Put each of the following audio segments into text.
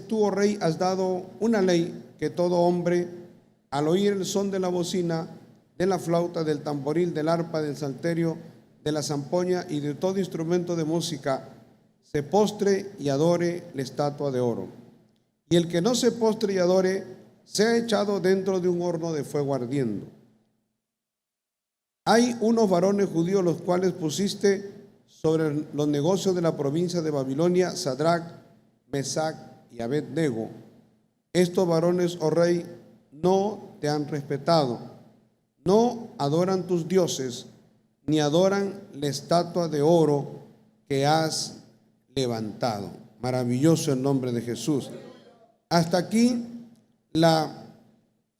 Tú, oh rey, has dado una ley que todo hombre, al oír el son de la bocina, de la flauta, del tamboril, del arpa, del salterio, de la zampoña y de todo instrumento de música, se postre y adore la estatua de oro. Y el que no se postre y adore, sea echado dentro de un horno de fuego ardiendo. Hay unos varones judíos los cuales pusiste sobre los negocios de la provincia de Babilonia, Sadrach, Mesach y Abed-nego. Estos varones, oh rey, no te han respetado, no adoran tus dioses, ni adoran la estatua de oro que has levantado. Maravilloso el nombre de Jesús. Hasta aquí la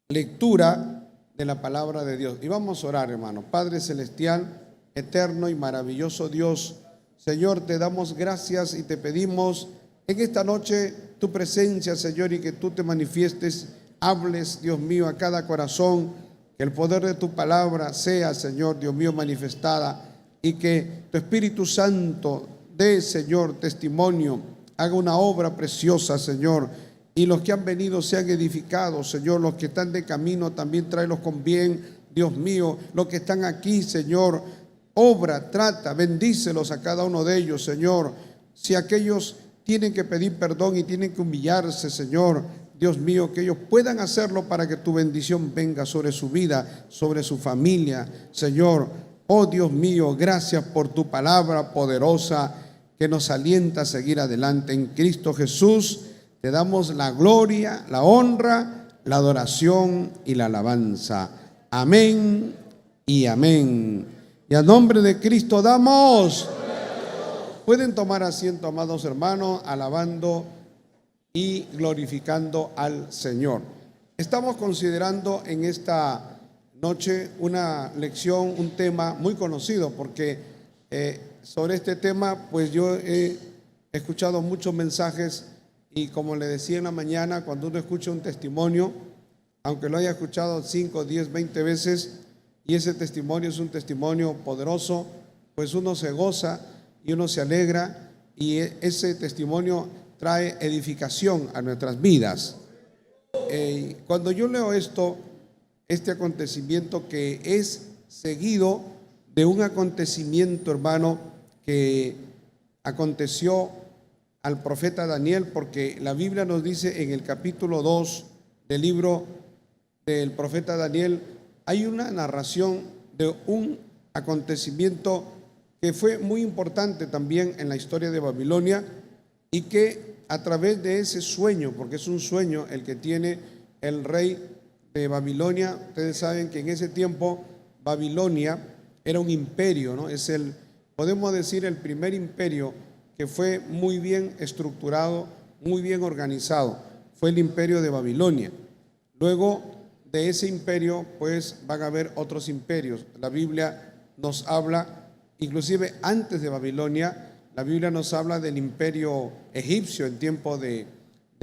lectura de la palabra de Dios. Y vamos a orar, hermano. Padre celestial, eterno y maravilloso Dios, Señor, te damos gracias y te pedimos en esta noche tu presencia, Señor, y que tú te manifiestes, hables, Dios mío, a cada corazón, que el poder de tu palabra sea, Señor, Dios mío, manifestada, y que tu Espíritu Santo dé, Señor, testimonio, haga una obra preciosa, Señor, y los que han venido sean edificados, Señor, los que están de camino también tráelos con bien, Dios mío, los que están aquí, Señor, obra, trata, bendícelos a cada uno de ellos, Señor. Si aquellos tienen que pedir perdón y tienen que humillarse, Señor, Dios mío, que ellos puedan hacerlo para que tu bendición venga sobre su vida, sobre su familia, Señor. Oh Dios mío, gracias por tu palabra poderosa que nos alienta a seguir adelante en Cristo Jesús. Te damos la gloria, la honra, la adoración y la alabanza. Amén y amén. Y a nombre de Cristo damos. Pueden tomar asiento, amados hermanos, alabando y glorificando al Señor. Estamos considerando en esta noche una lección, un tema muy conocido, porque sobre este tema, pues yo he escuchado muchos mensajes y como le decía en la mañana, cuando uno escucha un testimonio, aunque lo haya escuchado 5, 10, 20 veces, y ese testimonio es un testimonio poderoso, pues uno se goza y uno se alegra, y ese testimonio trae edificación a nuestras vidas. Cuando yo leo este acontecimiento que es seguido de un acontecimiento, hermano, que aconteció al profeta Daniel, porque la Biblia nos dice en el capítulo 2 del libro del profeta Daniel, hay una narración de un acontecimiento que fue muy importante también en la historia de Babilonia, y que a través de ese sueño, porque es un sueño el que tiene el rey de Babilonia, ustedes saben que en ese tiempo Babilonia era un imperio, ¿no? Es podemos decir, el primer imperio que fue muy bien estructurado, muy bien organizado, fue el imperio de Babilonia. Luego de ese imperio, pues van a haber otros imperios. La Biblia nos habla, inclusive antes de Babilonia, la Biblia nos habla del imperio egipcio en tiempo de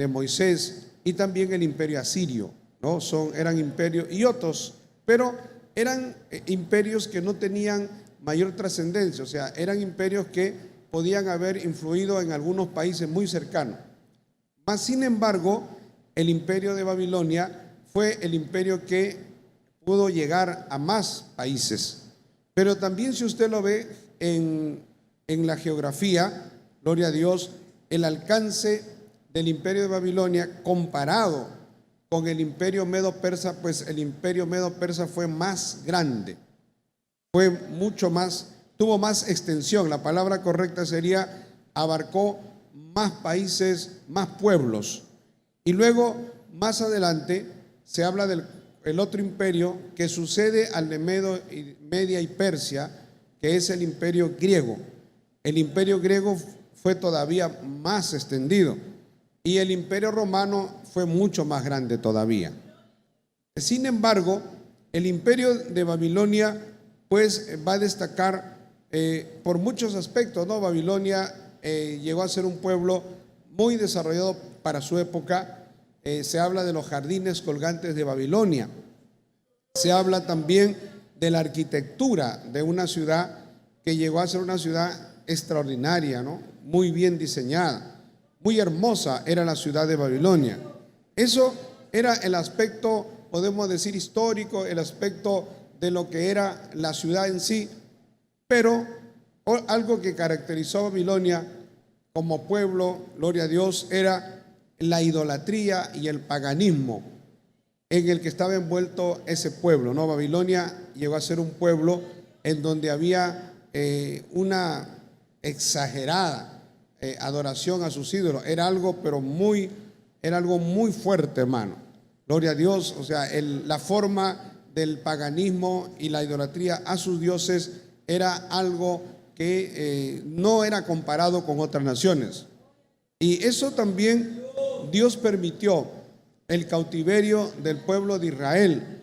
Moisés, y también el imperio asirio, ¿no? Eran imperios y otros, pero eran imperios que no tenían mayor trascendencia, o sea, eran imperios que podían haber influido en algunos países muy cercanos. Mas, sin embargo, el imperio de Babilonia fue el imperio que pudo llegar a más países. Pero también, si usted lo ve en la geografía, gloria a Dios, el alcance del imperio de Babilonia comparado con el imperio medo-persa, pues el imperio medo-persa fue más grande, fue mucho más, tuvo más extensión. La palabra correcta sería abarcó más países, más pueblos. Y luego, más adelante, se habla del otro imperio que sucede al de Media y Persia, que es el imperio griego. El imperio griego fue todavía más extendido, y el imperio romano fue mucho más grande todavía. Sin embargo, el imperio de Babilonia pues va a destacar por muchos aspectos, ¿no? Babilonia llegó a ser un pueblo muy desarrollado para su época. Se habla de los jardines colgantes de Babilonia. Se habla también de la arquitectura de una ciudad que llegó a ser una ciudad extraordinaria, ¿no? Muy bien diseñada. muy hermosa era la ciudad de Babilonia. Eso era el aspecto, podemos decir, histórico, el aspecto de lo que era la ciudad en sí, pero algo que caracterizó a Babilonia como pueblo, gloria a Dios, era la idolatría y el paganismo en el que estaba envuelto ese pueblo, ¿no? Babilonia llegó a ser un pueblo en donde había una exagerada adoración a sus ídolos. Era algo muy fuerte, hermano. Gloria a Dios. O sea, la forma del paganismo y la idolatría a sus dioses era algo que no era comparado con otras naciones. Y eso también Dios permitió el cautiverio del pueblo de Israel,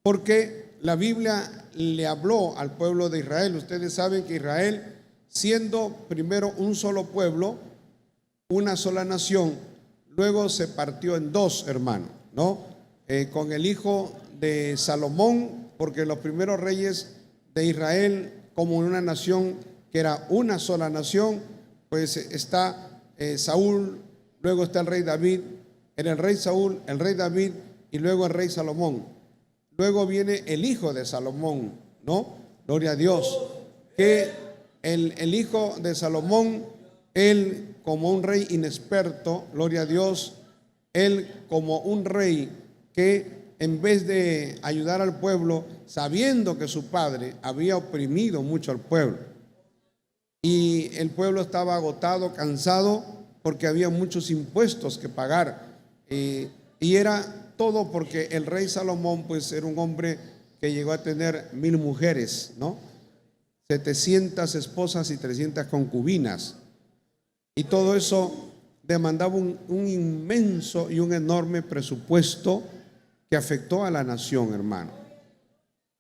porque la Biblia le habló al pueblo de Israel. Ustedes saben que Israel, siendo primero un solo pueblo, una sola nación, luego se partió en dos, hermano, ¿no? Con el hijo de Salomón, porque los primeros reyes de Israel, como una nación que era una sola nación, pues está Saúl, luego está el rey David, era el rey Saúl, el rey David y luego el rey Salomón. Luego viene el hijo de Salomón, ¿no? Gloria a Dios. Que el hijo de Salomón, él como un rey inexperto, gloria a Dios, él como un rey que en vez de ayudar al pueblo, sabiendo que su padre había oprimido mucho al pueblo, y el pueblo estaba agotado, cansado, porque había muchos impuestos que pagar, y era todo porque el rey Salomón pues era un hombre que llegó a tener 1000 mujeres, ¿no? 700 esposas y 300 concubinas, y todo eso demandaba un inmenso y un enorme presupuesto que afectó a la nación, hermano.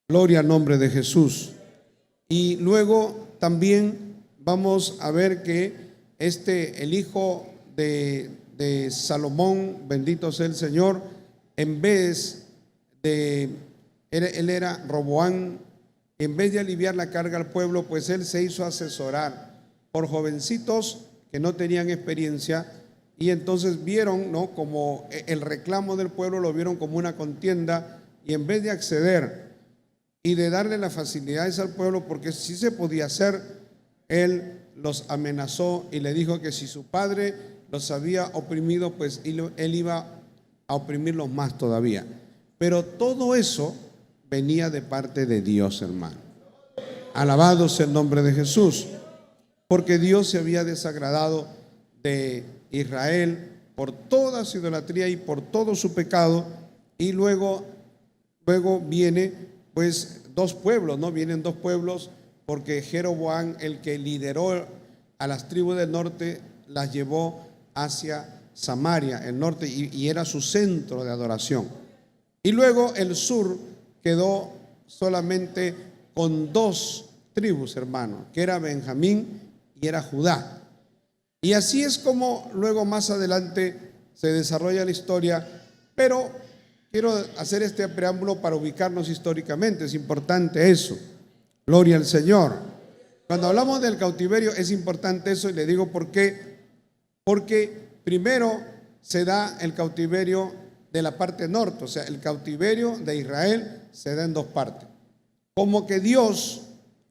Gloria al nombre de Jesús. Y luego también vamos a ver que el hijo de Salomón, bendito sea el Señor, en vez de, él era Roboán, en vez de aliviar la carga al pueblo, pues él se hizo asesorar por jovencitos que no tenían experiencia, y entonces vieron, ¿no?, como el reclamo del pueblo, lo vieron como una contienda, y en vez de acceder y de darle las facilidades al pueblo, porque sí se podía hacer, él los amenazó y le dijo que si su padre los había oprimido, pues él iba a oprimirlos más todavía. Pero todo eso venía de parte de Dios, hermano. Alabado sea el nombre de Jesús, porque Dios se había desagradado de Israel por toda su idolatría y por todo su pecado. Y luego viene pues dos pueblos, ¿no? Vienen dos pueblos, porque Jeroboam, el que lideró a las tribus del norte, las llevó hacia Samaria, el norte, y era su centro de adoración. Y luego el sur quedó solamente con dos tribus, hermano, que era Benjamín y era Judá. Y así es como luego más adelante se desarrolla la historia, pero quiero hacer este preámbulo para ubicarnos históricamente. Es importante eso. Gloria al Señor. Cuando hablamos del cautiverio es importante eso, y le digo por qué. Porque primero se da el cautiverio de la parte norte, o sea, el cautiverio de Israel se da en dos partes. Como que Dios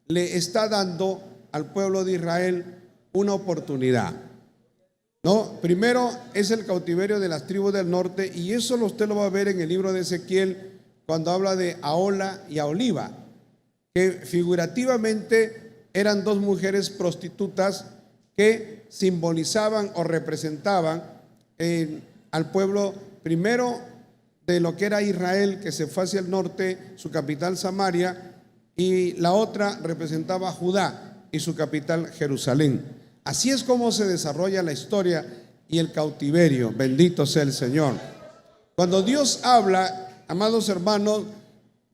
le está dando al pueblo de Israel una oportunidad, ¿no? Primero es el cautiverio de las tribus del norte, y eso usted lo va a ver en el libro de Ezequiel, cuando habla de Ahola y Aholiba, que figurativamente eran dos mujeres prostitutas que simbolizaban o representaban al pueblo, primero de lo que era Israel, que se fue hacia el norte, su capital Samaria, y la otra representaba a Judá y su capital Jerusalén. Así es como se desarrolla la historia y el cautiverio. Bendito sea el Señor. Cuando Dios habla, amados hermanos,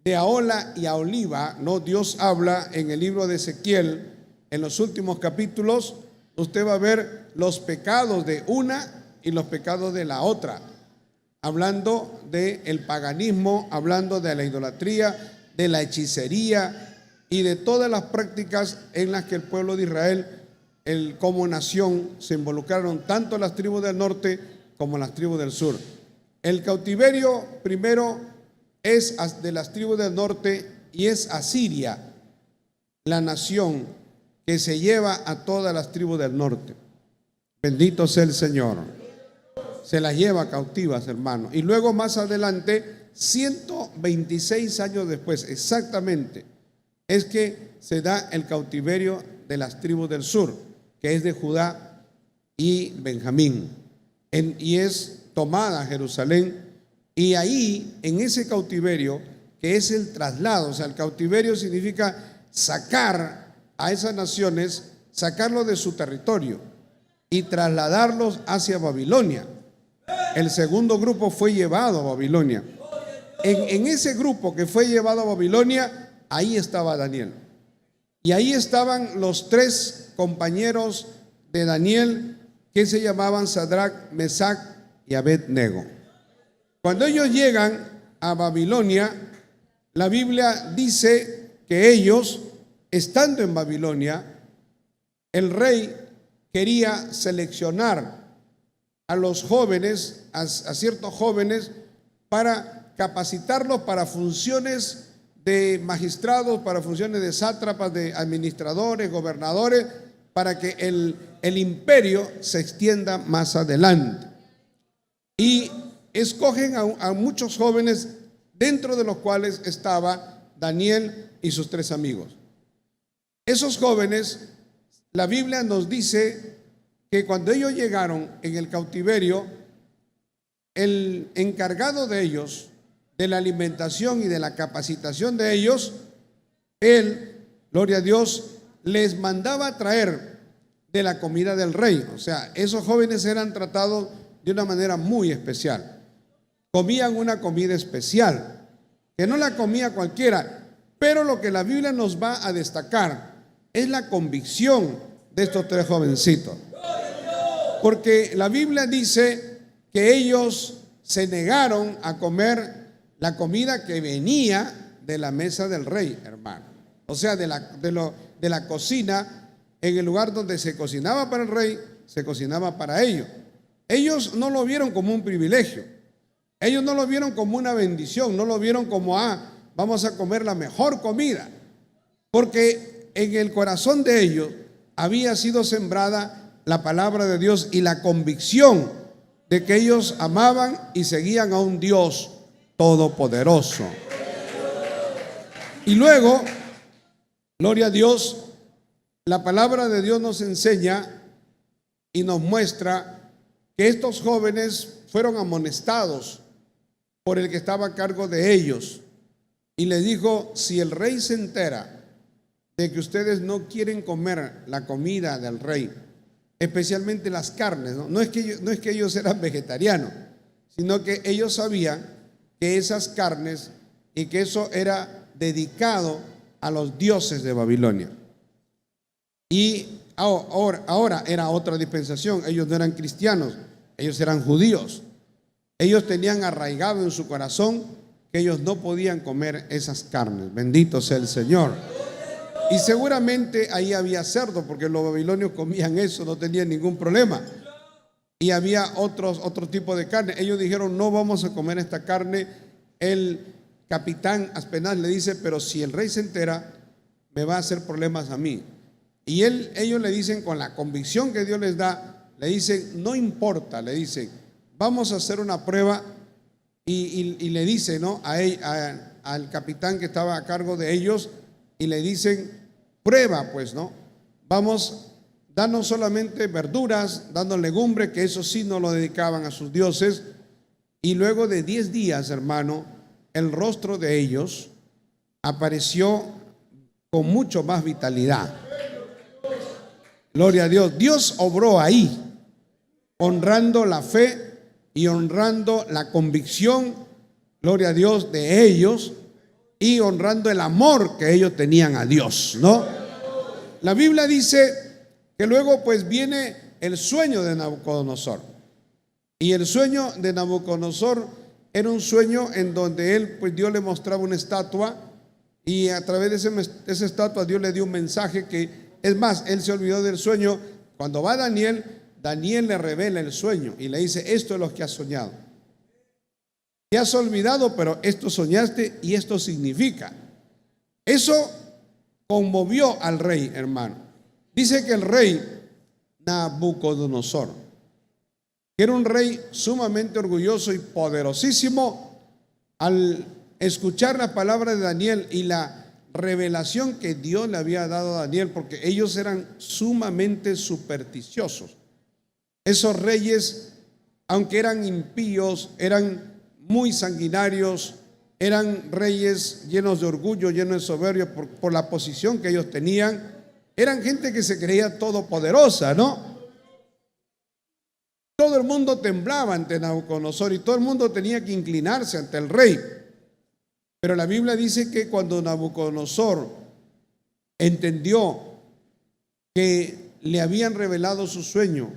de Ahola y Aholiba, ¿no? Dios habla en el libro de Ezequiel, en los últimos capítulos, usted va a ver los pecados de una y los pecados de la otra, hablando del paganismo, hablando de la idolatría, de la hechicería y de todas las prácticas en las que el pueblo de Israel como nación se involucraron tanto las tribus del norte como las tribus del sur. El cautiverio primero es de las tribus del norte y es Asiria, la nación que se lleva a todas las tribus del norte. Bendito sea el Señor. Se las lleva cautivas, hermano. Y luego más adelante, 126 años después, exactamente, es que se da el cautiverio de las tribus del sur, que es de Judá y Benjamín, y es tomada Jerusalén. Y ahí, en ese cautiverio, que es el traslado, o sea, el cautiverio significa sacar a esas naciones, sacarlos de su territorio y trasladarlos hacia Babilonia. El segundo grupo fue llevado a Babilonia. En ese grupo que fue llevado a Babilonia, ahí estaba Daniel. Y ahí estaban los tres compañeros de Daniel que se llamaban Sadrac, Mesac y Abed-nego. Cuando ellos llegan a Babilonia, la Biblia dice que ellos, estando en Babilonia, el rey quería seleccionar a los jóvenes, a ciertos jóvenes, para capacitarlos para funciones de magistrados, para funciones de sátrapas, de administradores, gobernadores, para que el imperio se extienda más adelante. Y escogen a muchos jóvenes, dentro de los cuales estaba Daniel y sus tres amigos. Esos jóvenes, la Biblia nos dice que cuando ellos llegaron en el cautiverio, el encargado de ellos, de la alimentación y de la capacitación de ellos, él, gloria a Dios, les mandaba traer de la comida del rey. O sea, esos jóvenes eran tratados de una manera muy especial. Comían una comida especial, que no la comía cualquiera, pero lo que la Biblia nos va a destacar es la convicción de estos tres jovencitos. Porque la Biblia dice que ellos se negaron a comer la comida que venía de la mesa del rey, hermano. O sea, de la cocina, en el lugar donde se cocinaba para el rey, se cocinaba para ellos. Ellos no lo vieron como un privilegio. Ellos no lo vieron como una bendición, no lo vieron como, vamos a comer la mejor comida. Porque en el corazón de ellos había sido sembrada la palabra de Dios y la convicción de que ellos amaban y seguían a un Dios todopoderoso. Y luego, gloria a Dios, la palabra de Dios nos enseña y nos muestra que estos jóvenes fueron amonestados por el que estaba a cargo de ellos y les dijo: si el rey se entera de que ustedes no quieren comer la comida del rey, especialmente las carnes, no es que ellos eran vegetarianos, sino que ellos sabían que esas carnes y que eso era dedicado a los dioses de Babilonia. Y ahora era otra dispensación. Ellos no eran cristianos, ellos eran judíos. Ellos tenían arraigado en su corazón que ellos no podían comer esas carnes. Bendito sea el Señor. Y seguramente ahí había cerdo, porque los babilonios comían eso, no tenían ningún problema. Y había otro tipo de carne. Ellos dijeron: no vamos a comer esta carne. El capitán Aspenaz le dice: pero si el rey se entera, me va a hacer problemas a mí. Y ellos le dicen, con la convicción que Dios les da, le dicen: no importa, le dicen, vamos a hacer una prueba. Y le dice, ¿no?, al capitán que estaba a cargo de ellos, y le dicen: prueba, pues, ¿no? Vamos, danos solamente verduras, danos legumbre, que eso sí no lo dedicaban a sus dioses. Y luego de 10 días, hermano, el rostro de ellos apareció con mucho más vitalidad. Gloria a Dios. Dios obró ahí, honrando la fe y honrando la convicción, gloria a Dios, de ellos, y honrando el amor que ellos tenían a Dios, ¿no? La Biblia dice que luego pues viene el sueño de Nabucodonosor. Y el sueño de Nabucodonosor era un sueño en donde él, pues Dios le mostraba una estatua, y a través de esa estatua Dios le dio un mensaje que, es más, él se olvidó del sueño Cuando va Daniel, Daniel le revela el sueño y le dice, esto es lo que has soñado. Te has olvidado, pero esto soñaste y esto significa. Eso conmovió al rey, hermano. Dice que el rey Nabucodonosor, que era un rey sumamente orgulloso y poderosísimo, al escuchar la palabra de Daniel y la revelación que Dios le había dado a Daniel, porque ellos eran sumamente supersticiosos. Esos reyes, aunque eran impíos, eran muy sanguinarios, eran reyes llenos de orgullo, llenos de soberbia por la posición que ellos tenían. Eran gente que se creía todopoderosa, ¿no? Todo el mundo temblaba ante Nabucodonosor y todo el mundo tenía que inclinarse ante el rey. Pero la Biblia dice que cuando Nabucodonosor entendió que le habían revelado su sueño,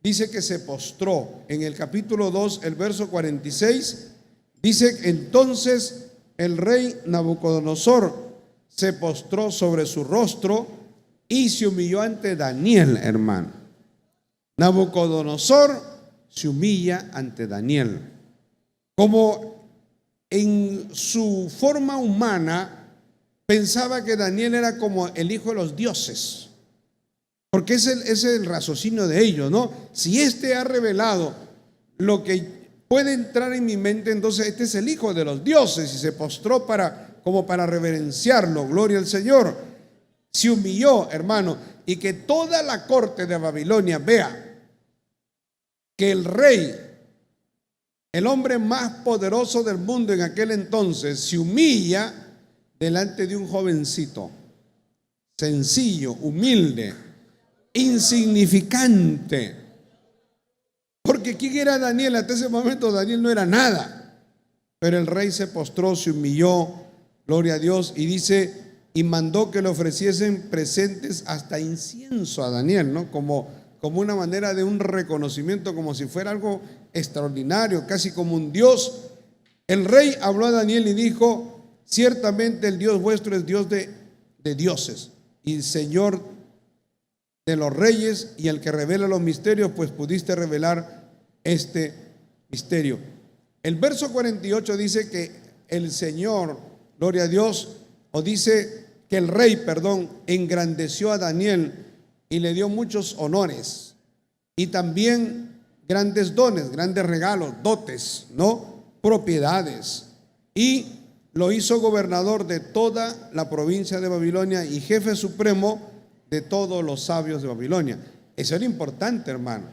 dice que se postró. En el capítulo 2, el verso 46, dice: entonces el rey Nabucodonosor se postró sobre su rostro y se humilló ante Daniel, hermano. Nabucodonosor se humilla ante Daniel. Como en su forma humana pensaba que Daniel era como el hijo de los dioses, porque ese es el raciocinio de ellos, ¿no? Si este ha revelado lo que puede entrar en mi mente, entonces este es el hijo de los dioses, y se postró como para reverenciarlo. Gloria al Señor. Se humilló, hermano, y que toda la corte de Babilonia vea que el rey, el hombre más poderoso del mundo en aquel entonces, se humilla delante de un jovencito sencillo, humilde, insignificante. Porque ¿quién era Daniel? Hasta ese momento Daniel no era nada. Pero el rey se postró, se humilló, gloria a Dios, y dice, y mandó que le ofreciesen presentes hasta incienso a Daniel, ¿no? Como una manera de un reconocimiento, como si fuera algo extraordinario, casi como un dios. El rey habló a Daniel y dijo: ciertamente el Dios vuestro es Dios de dioses y Señor de los reyes, y el que revela los misterios, pues pudiste revelar este misterio. El verso 48 dice que el Señor, gloria a Dios, o dice que el rey, engrandeció a Daniel y le dio muchos honores y también grandes dones, grandes regalos, dotes, ¿no? Propiedades, y lo hizo gobernador de toda la provincia de Babilonia y jefe supremo de todos los sabios de Babilonia. Eso era importante, hermano.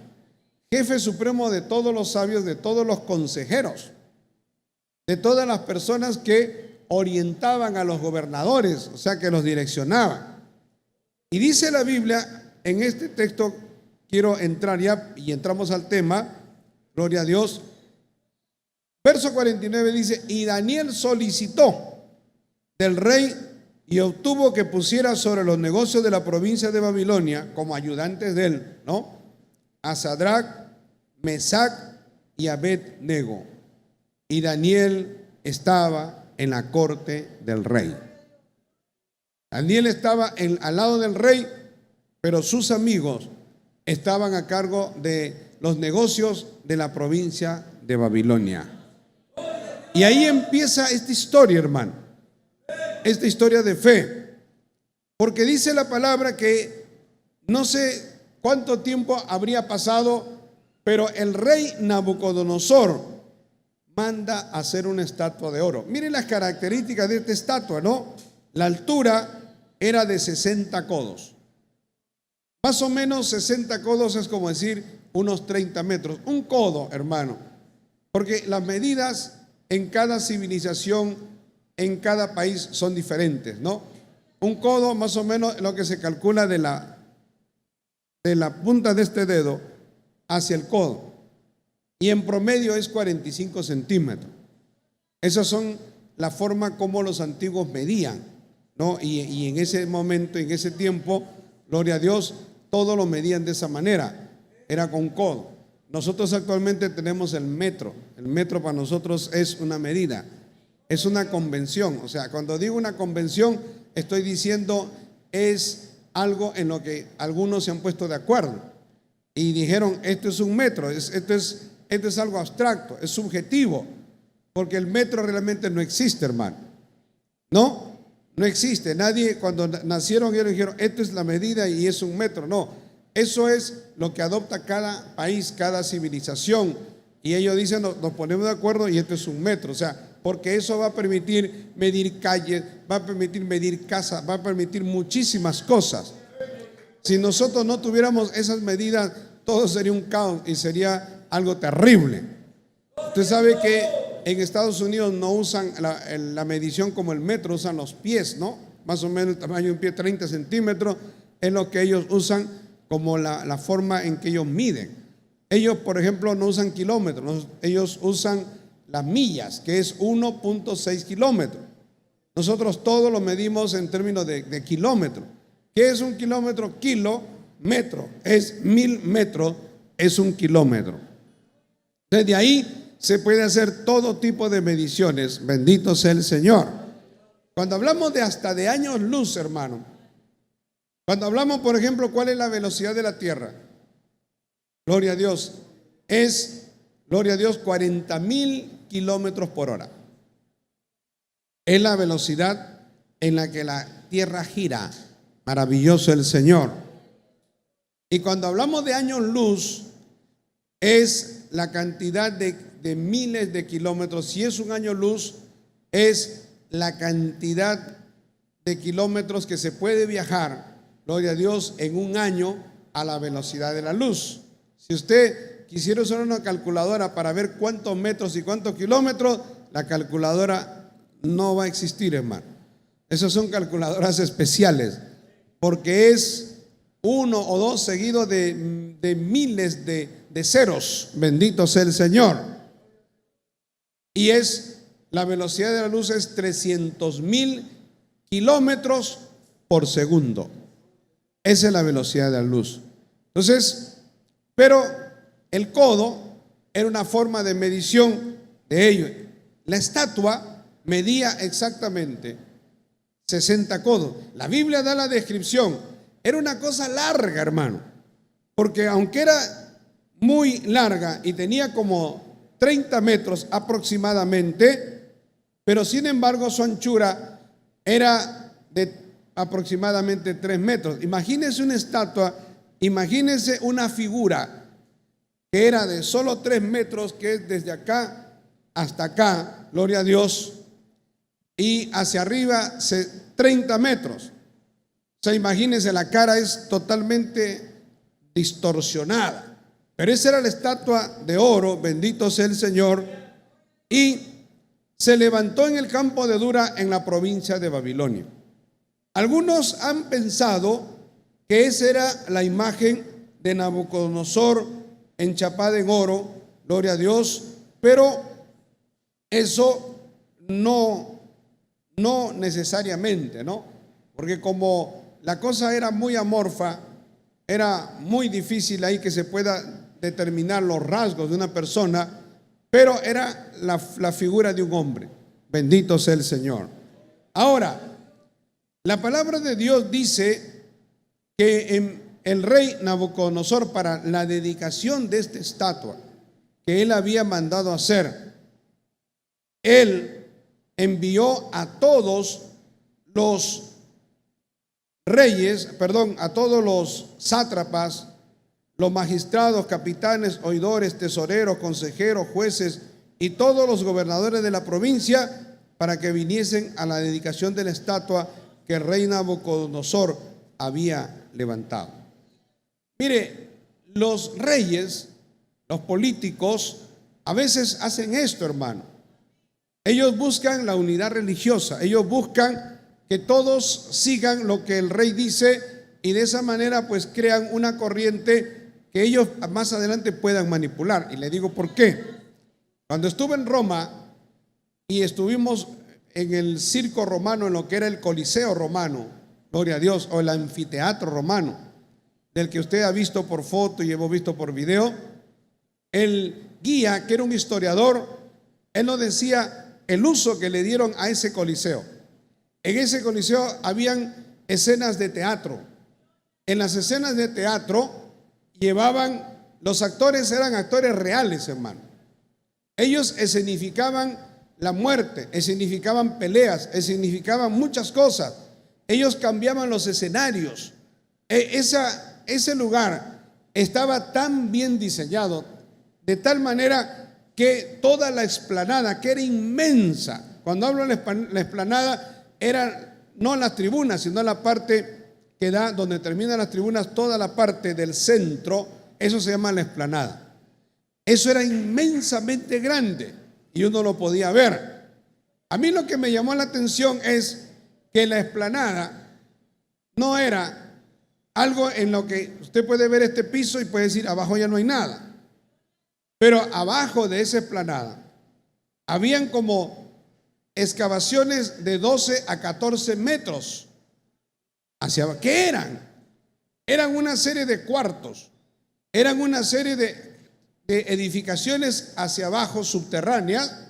Jefe supremo de todos los sabios, de todos los consejeros, de todas las personas que orientaban a los gobernadores, o sea, que los direccionaban. Y dice la Biblia, en este texto quiero entrar ya, y entramos al tema, gloria a Dios. Verso 49 dice: y Daniel solicitó del rey y obtuvo que pusiera sobre los negocios de la provincia de Babilonia, como ayudantes de él, ¿no?, a Sadrac, Mesac y Abed-nego. Y Daniel estaba en la corte del rey. Daniel estaba al lado del rey, pero sus amigos estaban a cargo de los negocios de la provincia de Babilonia. Y ahí empieza esta historia, hermano, esta historia de fe, porque dice la palabra que no sé cuánto tiempo habría pasado, pero el rey Nabucodonosor manda hacer una estatua de oro. Miren las características de esta estatua, ¿no? La altura era de 60 codos. Más o menos 60 codos es como decir unos 30 metros. Un codo, hermano, porque las medidas en cada civilización, en cada país son diferentes, ¿no? Un codo más o menos lo que se calcula de la punta de este dedo hacia el codo, y en promedio es 45 centímetros. Esas son la forma como los antiguos medían, ¿no? Y en ese momento, en ese tiempo, gloria a Dios, todo lo medían de esa manera, era con codo. Nosotros actualmente tenemos el metro. El metro para nosotros es una medida, es una convención. O sea, cuando digo una convención, estoy diciendo es algo en lo que algunos se han puesto de acuerdo. y dijeron, esto es un metro, esto es algo abstracto, es subjetivo, porque el metro realmente no existe, hermano. No existe. Nadie, cuando nacieron, ellos dijeron, esto es la medida y es un metro. No, eso es lo que adopta cada país, cada civilización. Y ellos dicen, nos ponemos de acuerdo y esto es un metro. O sea, porque eso va a permitir medir calles, va a permitir medir casas, va a permitir muchísimas cosas. Si nosotros no tuviéramos esas medidas, todo sería un caos y sería algo terrible. Usted sabe que en Estados Unidos no usan la medición como el metro, usan los pies, ¿no? Más o menos el tamaño de un pie, 30 centímetros, es lo que ellos usan como la forma en que ellos miden. Ellos, por ejemplo, no usan kilómetros, ellos usan las millas, que es 1.6 kilómetros. Nosotros todo lo medimos en términos de kilómetros. ¿Qué es un kilómetro? Kilómetro es 1000 metros, es un kilómetro. Desde ahí se puede hacer todo tipo de mediciones. Bendito sea el Señor. Cuando hablamos de hasta de años luz, hermano, cuando hablamos, por ejemplo, ¿cuál es la velocidad de la Tierra? Gloria a Dios. Gloria a Dios, 40,000 kilómetros por hora. Es la velocidad en la que la Tierra gira. Maravilloso el Señor. Y cuando hablamos de años luz, es la cantidad de miles de kilómetros. Si es un año luz, es la cantidad de kilómetros que se puede viajar, gloria a Dios, en un año a la velocidad de la luz. Si usted quisiera usar una calculadora para ver cuántos metros y cuántos kilómetros, la calculadora no va a existir, hermano. Esas son calculadoras especiales, porque es 1 o 2 seguidos de miles de ceros. Bendito sea el Señor. Y la velocidad de la luz es 300,000 kilómetros por segundo. Esa es la velocidad de la luz. Entonces, pero el codo era una forma de medición de ello. La estatua medía exactamente 60 codos. La Biblia da la descripción. Era una cosa larga, hermano, porque aunque era muy larga y tenía como 30 metros aproximadamente, pero sin embargo su anchura era de aproximadamente 3 metros. Imagínense una estatua, imagínense una figura que era de solo 3 metros, que es desde acá hasta acá, gloria a Dios, y hacia arriba 30 metros. O sea, imagínense, la cara es totalmente distorsionada. Pero esa era la estatua de oro, bendito sea el Señor, y se levantó en el campo de Dura, en la provincia de Babilonia. Algunos han pensado que esa era la imagen de Nabucodonosor enchapada en oro, gloria a Dios, pero eso no necesariamente, ¿no? Porque como la cosa era muy amorfa, era muy difícil ahí que se pueda determinar los rasgos de una persona, pero era la figura de un hombre. Bendito sea el Señor. Ahora, la palabra de Dios dice que el rey Nabucodonosor, para la dedicación de esta estatua que él había mandado hacer, él envió a todos los reyes, a todos los sátrapas, los magistrados, capitanes, oidores, tesoreros, consejeros, jueces y todos los gobernadores de la provincia para que viniesen a la dedicación de la estatua que el rey Nabucodonosor había levantado. Mire, los reyes, los políticos, a veces hacen esto, hermano. Ellos buscan la unidad religiosa, ellos buscan que todos sigan lo que el rey dice y de esa manera pues crean una corriente que ellos más adelante puedan manipular. Y le digo por qué. Cuando estuve en Roma y estuvimos en el circo romano, en lo que era el Coliseo romano, gloria a Dios, o el anfiteatro romano, del que usted ha visto por foto y hemos visto por video, el guía, que era un historiador, él nos decía el uso que le dieron a ese coliseo. En ese coliseo habían escenas de teatro. En las escenas de teatro los actores eran actores reales, hermano. Ellos escenificaban la muerte, escenificaban peleas, escenificaban muchas cosas. Ellos cambiaban los escenarios. Ese lugar estaba tan bien diseñado, de tal manera que toda la explanada, que era inmensa, cuando hablo de la explanada, era no las tribunas, sino la parte que da donde terminan las tribunas, toda la parte del centro, eso se llama la explanada. Eso era inmensamente grande y uno lo podía ver. A mí lo que me llamó la atención es que la explanada no era algo en lo que usted puede ver este piso y puede decir abajo ya no hay nada. Pero abajo de esa explanada habían como excavaciones de 12 a 14 metros hacia abajo. ¿Qué eran? Eran una serie de cuartos, eran una serie de edificaciones hacia abajo subterráneas.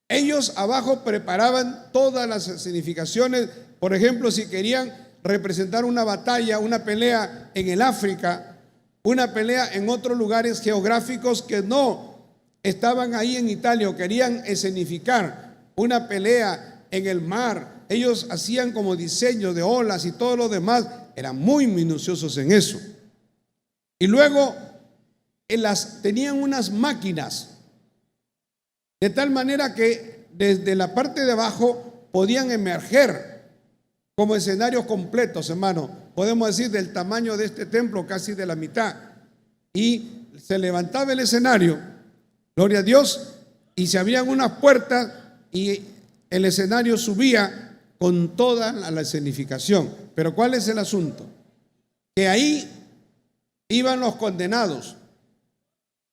Ellos abajo preparaban todas las significaciones. Por ejemplo, si querían representar una batalla, una pelea en el África, una pelea en otros lugares geográficos que no estaban ahí en Italia, o querían escenificar una pelea en el mar, ellos hacían como diseño de olas y todo lo demás, eran muy minuciosos en eso. Y luego tenían unas máquinas, de tal manera que desde la parte de abajo podían emerger como escenarios completos, hermano. Podemos decir del tamaño de este templo, casi de la mitad. Y se levantaba el escenario, gloria a Dios, y se abrían unas puertas y el escenario subía con toda la escenificación. Pero ¿cuál es el asunto? Que ahí iban los condenados,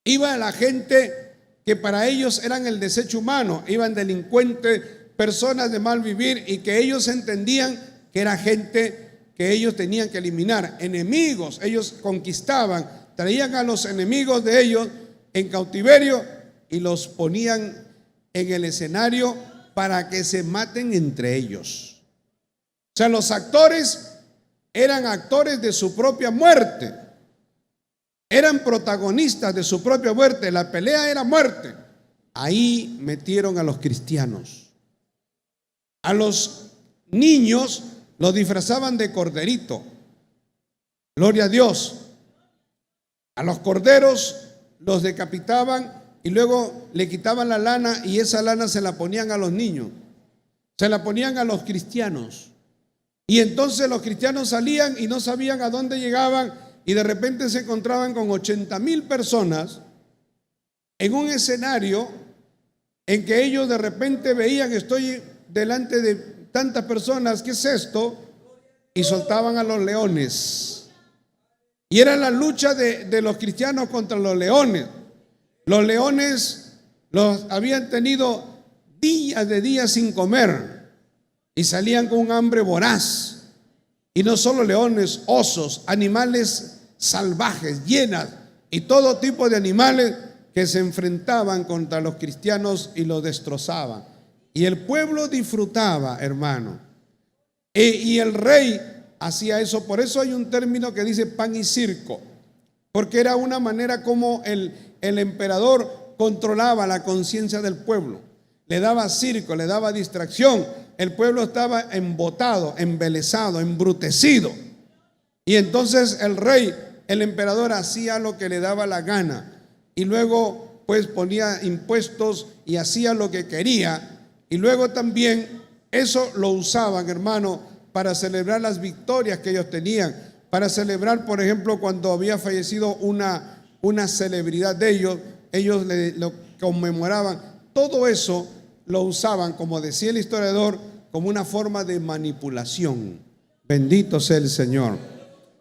iba la gente que para ellos eran el desecho humano, iban delincuentes, personas de mal vivir, y que ellos entendían que era gente que ellos tenían que eliminar, enemigos. Ellos conquistaban, traían a los enemigos de ellos en cautiverio y los ponían en el escenario para que se maten entre ellos. O sea, los actores eran actores de su propia muerte, eran protagonistas de su propia muerte. La pelea era muerte. Ahí metieron a los cristianos. A los niños los disfrazaban de corderito, gloria a Dios. A los corderos los decapitaban y luego le quitaban la lana, y esa lana se la ponían a los niños, se la ponían a los cristianos. Y entonces los cristianos salían y no sabían a dónde llegaban, y de repente se encontraban con 80,000 personas en un escenario en que ellos de repente veían: estoy delante de tantas personas, ¿qué es esto? Y soltaban a los leones. Y era la lucha de los cristianos contra los leones. Los leones los habían tenido días sin comer y salían con un hambre voraz. Y no solo leones, osos, animales salvajes, hienas y todo tipo de animales que se enfrentaban contra los cristianos y los destrozaban. Y el pueblo disfrutaba, hermano. Y el rey hacía eso. Por eso hay un término que dice pan y circo, porque era una manera como el emperador controlaba la conciencia del pueblo. Le daba circo, le daba distracción. El pueblo estaba embotado, embelesado, embrutecido. Y entonces el rey, el emperador, hacía lo que le daba la gana. Y luego pues ponía impuestos y hacía lo que quería. Y luego también eso lo usaban, hermano, para celebrar las victorias que ellos tenían. Para celebrar, por ejemplo, cuando había fallecido una celebridad de ellos, ellos lo conmemoraban. Todo eso lo usaban, como decía el historiador, como una forma de manipulación. Bendito sea el Señor.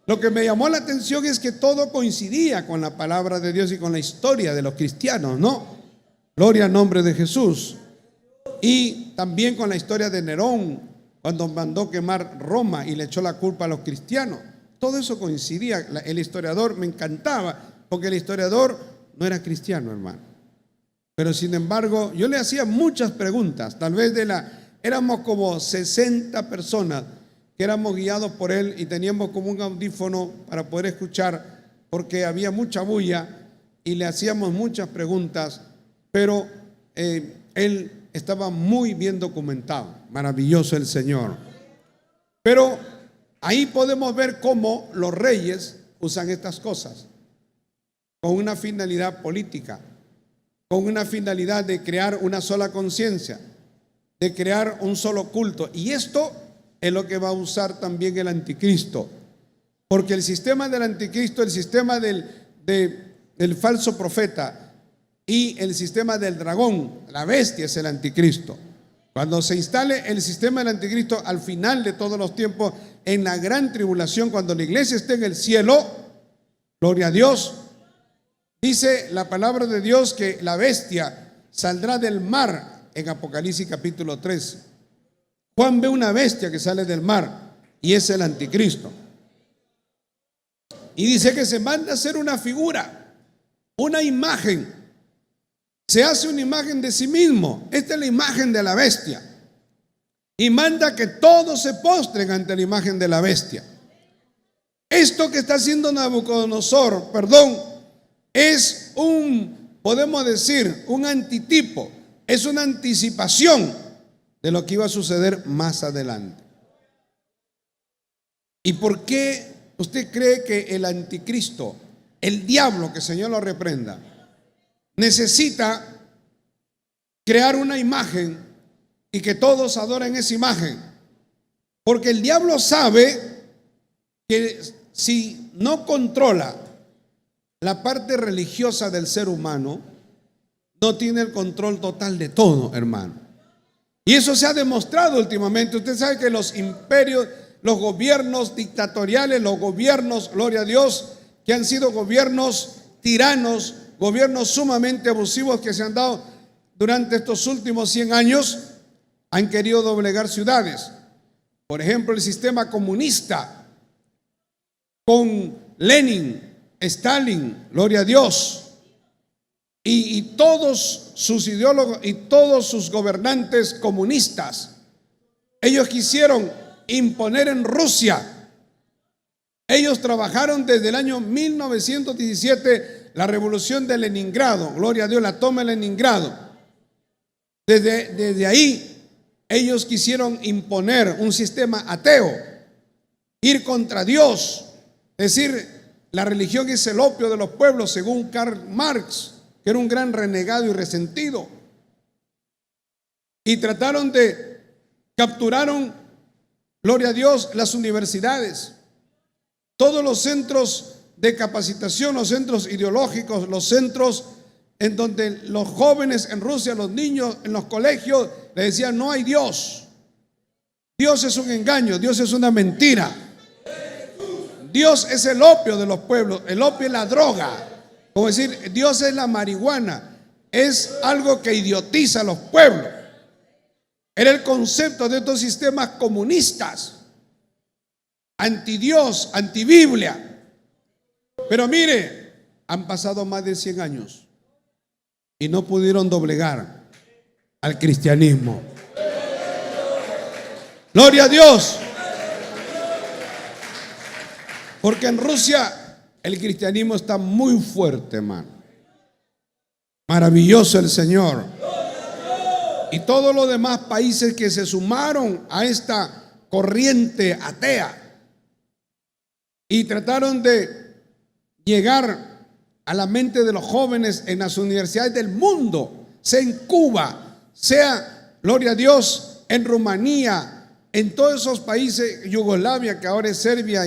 Lo que me llamó la atención es que todo coincidía con la palabra de Dios y con la historia de los cristianos, ¿no? Gloria al nombre de Jesús. Y también con la historia de Nerón, cuando mandó quemar Roma y le echó la culpa a los cristianos. Todo eso coincidía. El historiador me encantaba, porque el historiador no era cristiano, hermano. Pero sin embargo, yo le hacía muchas preguntas. Tal vez éramos como 60 personas que éramos guiados por él y teníamos como un audífono para poder escuchar porque había mucha bulla y le hacíamos muchas preguntas, pero él estaba muy bien documentado. Maravilloso el Señor. Pero ahí podemos ver cómo los reyes usan estas cosas con una finalidad política, con una finalidad de crear una sola conciencia, de crear un solo culto. Y esto es lo que va a usar también el anticristo, porque el sistema del anticristo, el sistema del falso profeta y el sistema del dragón, la bestia, es el anticristo. Cuando se instale el sistema del anticristo al final de todos los tiempos, en la gran tribulación, cuando la iglesia esté en el cielo, gloria a Dios, dice la palabra de Dios que la bestia saldrá del mar en Apocalipsis capítulo 3. Juan ve una bestia que sale del mar y es el anticristo. Y dice que se manda a hacer una figura, una imagen. Se hace una imagen de sí mismo. Esta es la imagen de la bestia. Y manda que todos se postren ante la imagen de la bestia. Esto que está haciendo Nabucodonosor, es podemos decir, un antitipo, es una anticipación de lo que iba a suceder más adelante. ¿Y por qué usted cree que el anticristo, el diablo, que el Señor lo reprenda, necesita crear una imagen y que todos adoren esa imagen? Porque el diablo sabe que si no controla la parte religiosa del ser humano, no tiene el control total de todo, hermano. Y eso se ha demostrado últimamente. Usted sabe que los imperios, los gobiernos dictatoriales, los gobiernos, gloria a Dios, que han sido gobiernos tiranos, gobiernos sumamente abusivos que se han dado durante estos últimos 100 años, han querido doblegar ciudades. Por ejemplo, el sistema comunista con Lenin, Stalin, gloria a Dios, y todos sus ideólogos y todos sus gobernantes comunistas, ellos quisieron imponer en Rusia. Ellos trabajaron desde el año 1917 la revolución de Leningrado, gloria a Dios, la toma de Leningrado. Desde ahí ellos quisieron imponer un sistema ateo, ir contra Dios, decir la religión es el opio de los pueblos, según Karl Marx, que era un gran renegado y resentido. Y capturaron, gloria a Dios, las universidades, todos los centros de capacitación, los centros ideológicos, los centros en donde los jóvenes en Rusia, los niños en los colegios, le decían: no hay Dios. Dios es un engaño, Dios es una mentira. Dios es el opio de los pueblos, el opio es la droga. Como decir, Dios es la marihuana, es algo que idiotiza a los pueblos. Era el concepto de estos sistemas comunistas, anti-Dios, anti-Biblia. Pero mire, han pasado más de 100 años y no pudieron doblegar al cristianismo. Gloria a Dios. Porque en Rusia el cristianismo está muy fuerte, hermano. Maravilloso el Señor. Y todos los demás países que se sumaron a esta corriente atea y trataron de llegar a la mente de los jóvenes en las universidades del mundo, sea en Cuba, sea, gloria a Dios, en Rumanía, en todos esos países, Yugoslavia, que ahora es Serbia,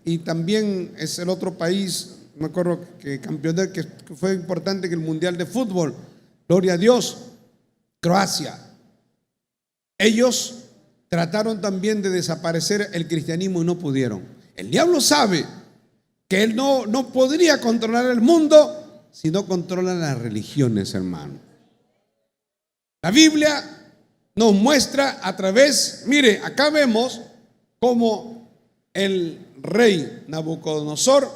y también es el otro país, me acuerdo que campeón, que fue importante, que el mundial de fútbol, gloria a Dios, Croacia. Ellos trataron también de desaparecer el cristianismo y no pudieron. El diablo sabe que él no podría controlar el mundo si no controla las religiones, hermano. La Biblia nos muestra a través, mire, acá vemos cómo el rey Nabucodonosor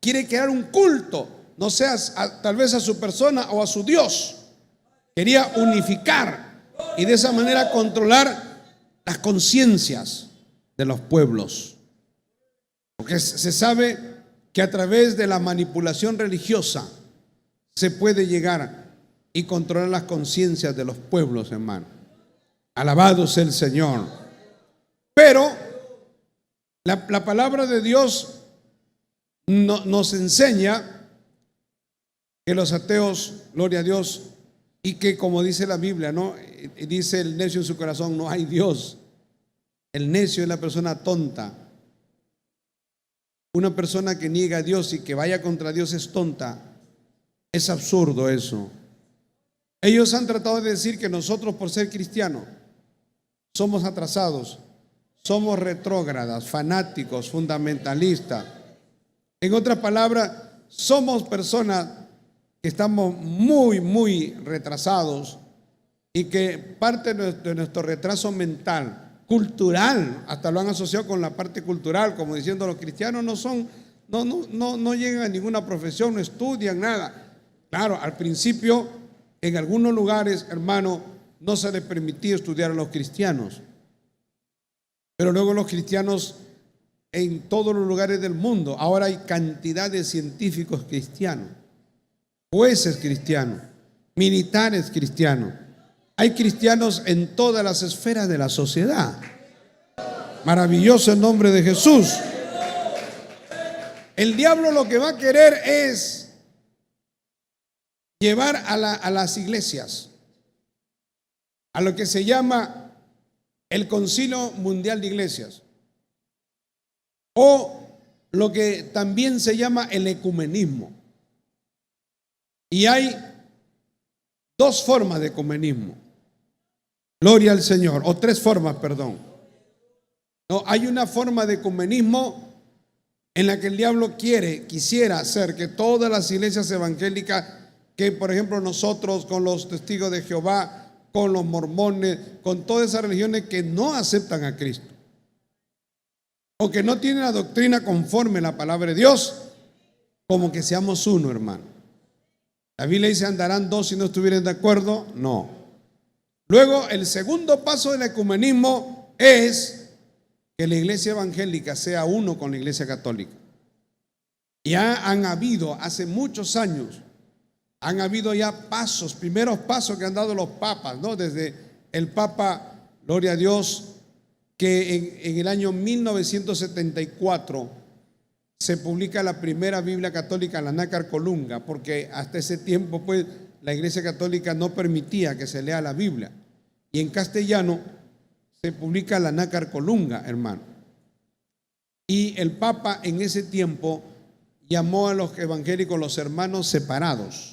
quiere crear un culto, no sea tal vez a su persona o a su Dios. Quería unificar y de esa manera controlar las conciencias de los pueblos. Porque se sabe que a través de la manipulación religiosa se puede llegar y controlar las conciencias de los pueblos, hermano. Alabado sea el Señor. Pero la palabra de Dios nos enseña que los ateos, gloria a Dios, y que como dice la Biblia, ¿no? Dice el necio en su corazón, no hay Dios. El necio es la persona tonta. Una persona que niega a Dios y que vaya contra Dios es tonta. Es absurdo eso. Ellos han tratado de decir que nosotros, por ser cristianos, somos atrasados, somos retrógradas, fanáticos, fundamentalistas. En otras palabras, somos personas que estamos muy retrasados y que parte de nuestro retraso mental, cultural, hasta lo han asociado con la parte cultural, como diciendo los cristianos no llegan a ninguna profesión, no estudian nada. Claro, al principio en algunos lugares, hermano, no se les permitía estudiar a los cristianos, pero luego los cristianos en todos los lugares del mundo, ahora hay cantidad de científicos cristianos, jueces cristianos, militares cristianos. Hay cristianos en todas las esferas de la sociedad. Maravilloso el nombre de Jesús. El diablo lo que va a querer es llevar a las iglesias a lo que se llama el Concilio Mundial de Iglesias, o lo que también se llama el ecumenismo. Y hay dos formas de ecumenismo. Gloria al Señor. O tres formas, perdón. No, hay una forma de ecumenismo en la que el diablo quisiera hacer que todas las iglesias evangélicas, que por ejemplo nosotros con los testigos de Jehová, con los mormones, con todas esas religiones que no aceptan a Cristo o que no tienen la doctrina conforme a la palabra de Dios, como que seamos uno, hermano. La Biblia dice, ¿andarán dos si no estuvieran de acuerdo? No. Luego, el segundo paso del ecumenismo es que la iglesia evangélica sea uno con la iglesia católica. Ya han habido, hace muchos años, han habido ya primeros pasos que han dado los papas, ¿no? Desde el Papa, gloria a Dios, que en el año 1974 se publica la primera Biblia católica, la Nácar Colunga, porque hasta ese tiempo pues la Iglesia Católica no permitía que se lea la Biblia, y en castellano se publica la Nácar Colunga, hermano. Y el Papa en ese tiempo llamó a los evangélicos los hermanos separados.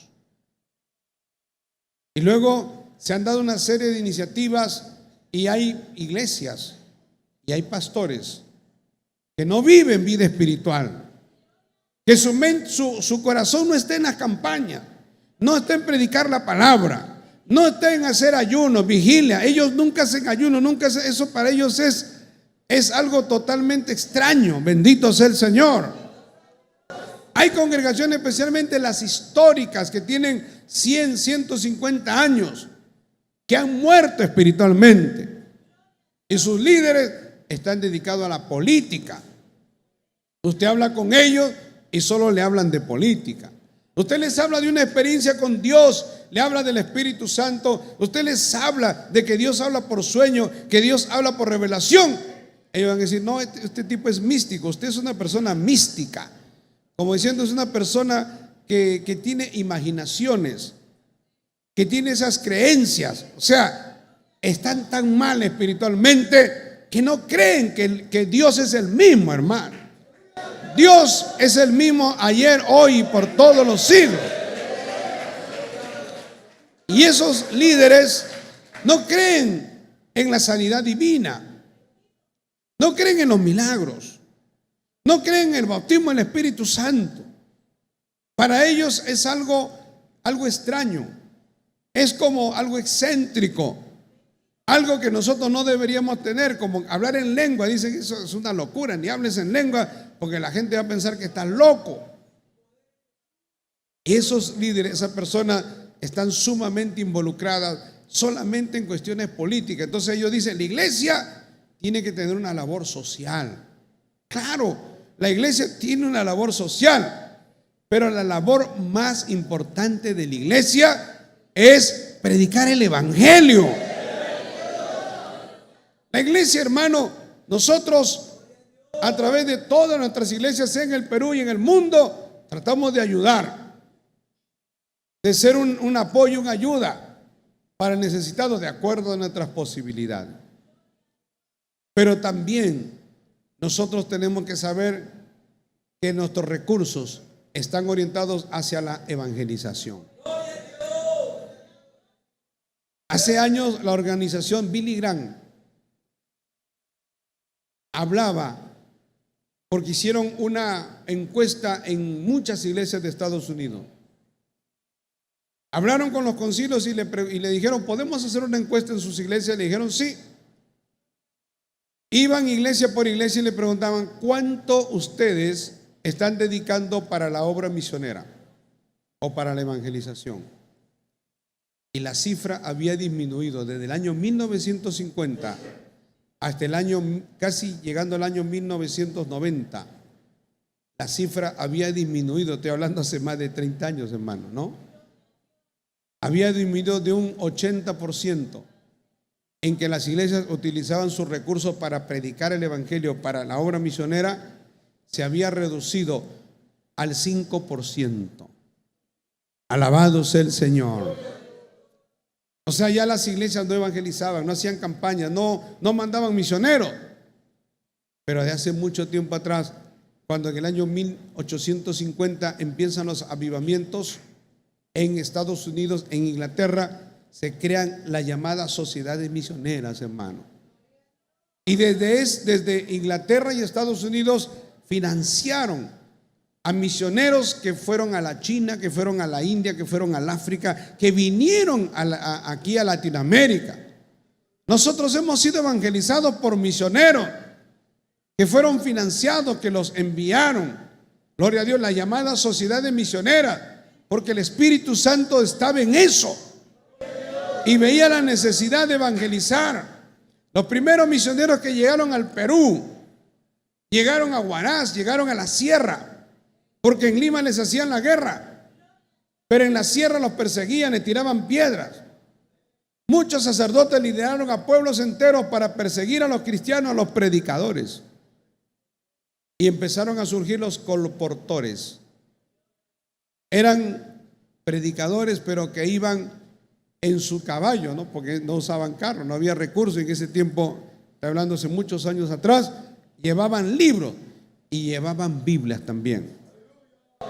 Y luego se han dado una serie de iniciativas y hay iglesias y hay pastores que no viven vida espiritual, que su corazón no está en las campañas, no está en predicar la palabra, no está en hacer ayuno, vigilia. Ellos nunca hacen ayuno, nunca hacen eso. Para ellos es algo totalmente extraño. Bendito sea el Señor. Hay congregaciones, especialmente las históricas, que tienen 100, 150 años, que han muerto espiritualmente, y sus líderes están dedicados a la política. Usted habla con ellos y solo le hablan de política. Usted les habla de una experiencia con Dios, le habla del Espíritu Santo, usted les habla de que Dios habla por sueño, que Dios habla por revelación. Ellos van a decir, no, este tipo es místico, usted es una persona mística. Como diciendo, es una persona que tiene imaginaciones, que tiene esas creencias. O sea, están tan mal espiritualmente que no creen que Dios es el mismo, hermano. Dios es el mismo ayer, hoy y por todos los siglos. Y esos líderes no creen en la sanidad divina, no creen en los milagros, no creen en el bautismo del Espíritu Santo. Para ellos es algo extraño, es como algo excéntrico, algo que nosotros no deberíamos tener, como hablar en lengua. Dicen que eso es una locura, ni hables en lengua porque la gente va a pensar que estás loco. Esos líderes, esas personas están sumamente involucradas solamente en cuestiones políticas. Entonces ellos dicen, la iglesia tiene que tener una labor social. Claro, la iglesia tiene una labor social, pero la labor más importante de la iglesia es predicar el evangelio. La iglesia, hermano, nosotros a través de todas nuestras iglesias en el Perú y en el mundo tratamos de ayudar, de ser un apoyo, una ayuda para el necesitado de acuerdo a nuestras posibilidades. Pero también nosotros tenemos que saber que nuestros recursos están orientados hacia la evangelización. Hace años la organización Billy Graham hablaba, porque hicieron una encuesta en muchas iglesias de Estados Unidos. Hablaron con los concilios y le dijeron, ¿podemos hacer una encuesta en sus iglesias? Le dijeron sí. Iban iglesia por iglesia y le preguntaban, ¿cuánto ustedes están dedicando para la obra misionera o para la evangelización? Y la cifra había disminuido desde el año 1950 hasta el año, casi llegando al año 1990. La cifra había disminuido, estoy hablando hace más de 30 años, hermano, ¿no? Había disminuido de un 80% en que las iglesias utilizaban sus recursos para predicar el evangelio, para la obra misionera, se había reducido al 5%. Alabado sea el Señor. O sea, ya las iglesias no evangelizaban, no hacían campañas, no mandaban misioneros. Pero de hace mucho tiempo atrás, cuando en el año 1850 empiezan los avivamientos en Estados Unidos, en Inglaterra, se crean las llamadas sociedades misioneras, hermano. Y desde Inglaterra y Estados Unidos financiaron a misioneros que fueron a la China, que fueron a la India, que fueron al África, que vinieron aquí a Latinoamérica. Nosotros hemos sido evangelizados por misioneros que fueron financiados, que los enviaron. Gloria a Dios, la llamada sociedad de misioneras, porque el Espíritu Santo estaba en eso y veía la necesidad de evangelizar. Los primeros misioneros que llegaron al Perú, llegaron a Huaraz, llegaron a la sierra, porque en Lima les hacían la guerra, pero en la sierra los perseguían, les tiraban piedras. Muchos sacerdotes lideraron a pueblos enteros para perseguir a los cristianos, a los predicadores. Y empezaron a surgir los colportores. Eran predicadores, pero que iban en su caballo, ¿no? Porque no usaban carro, no había recursos en ese tiempo, estoy hablando hace muchos años atrás. Llevaban libros y llevaban Biblias también.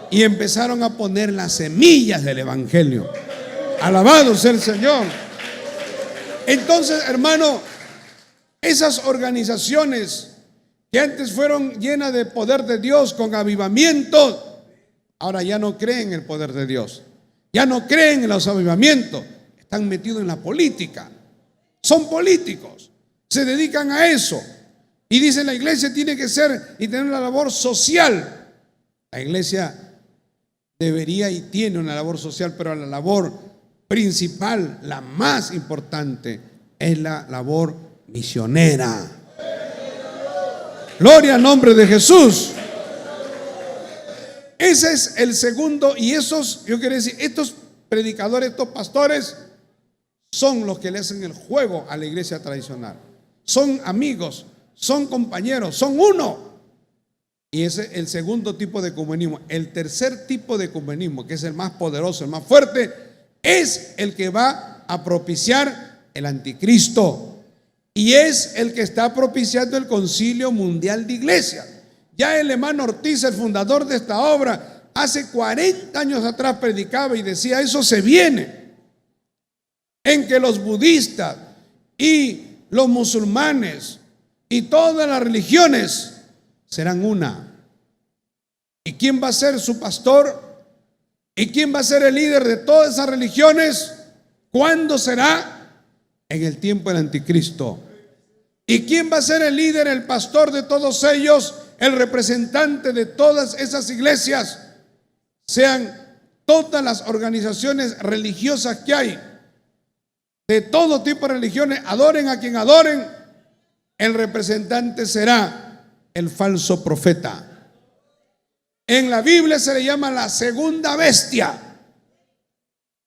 Y empezaron a poner las semillas del evangelio. Alabado sea el Señor. Entonces, hermano, esas organizaciones que antes fueron llenas de poder de Dios, con avivamientos, ahora ya no creen en el poder de Dios, ya no creen en los avivamientos, están metidos en la política, son políticos, se dedican a eso y dicen la iglesia tiene que ser y tener una labor social. La iglesia debería y tiene una labor social, pero la labor principal, la más importante, es la labor misionera. Gloria al nombre de Jesús. Ese es el segundo, y esos, yo quiero decir, estos predicadores, estos pastores, son los que le hacen el juego a la iglesia tradicional. Son amigos, son compañeros, son uno. Y ese es el segundo tipo de ecumenismo. El tercer tipo de ecumenismo, que es el más poderoso, el más fuerte, es el que va a propiciar el anticristo. Y es el que está propiciando el Concilio Mundial de Iglesias. Ya el hermano Ortiz, el fundador de esta obra, hace 40 años atrás predicaba y decía, eso se viene, en que los budistas y los musulmanes y todas las religiones serán una. ¿Y quién va a ser su pastor? ¿Y quién va a ser el líder de todas esas religiones? ¿Cuándo será? En el tiempo del anticristo. ¿Y quién va a ser el líder, el pastor de todos ellos? El representante de todas esas iglesias, sean todas las organizaciones religiosas que hay, de todo tipo de religiones, adoren a quien adoren, el representante será el falso profeta. En la Biblia se le llama la segunda bestia.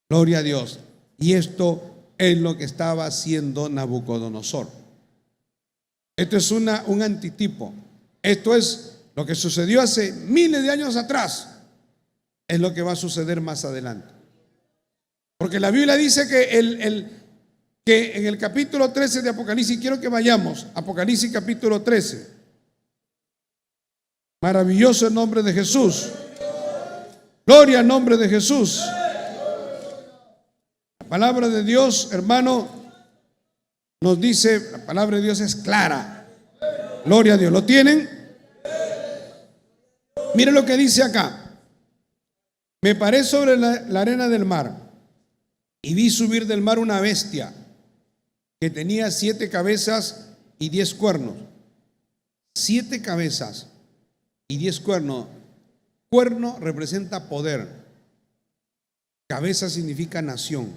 Gloria a Dios. Y esto es lo que estaba haciendo Nabucodonosor. Esto es un antitipo. Esto es lo que sucedió hace miles de años atrás. Es lo que va a suceder más adelante. Porque la Biblia dice que en el capítulo 13 de Apocalipsis, quiero que vayamos, Apocalipsis capítulo 13. Maravilloso el nombre de Jesús. Gloria al nombre de Jesús. La palabra de Dios, hermano, nos dice, la palabra de Dios es clara. Gloria a Dios. ¿Lo tienen? Miren lo que dice acá. Me paré sobre la arena del mar y vi subir del mar una bestia que tenía 7 cabezas y 10 cuernos. 7 cabezas y 10 cuernos. Cuerno representa poder. Cabeza significa nación.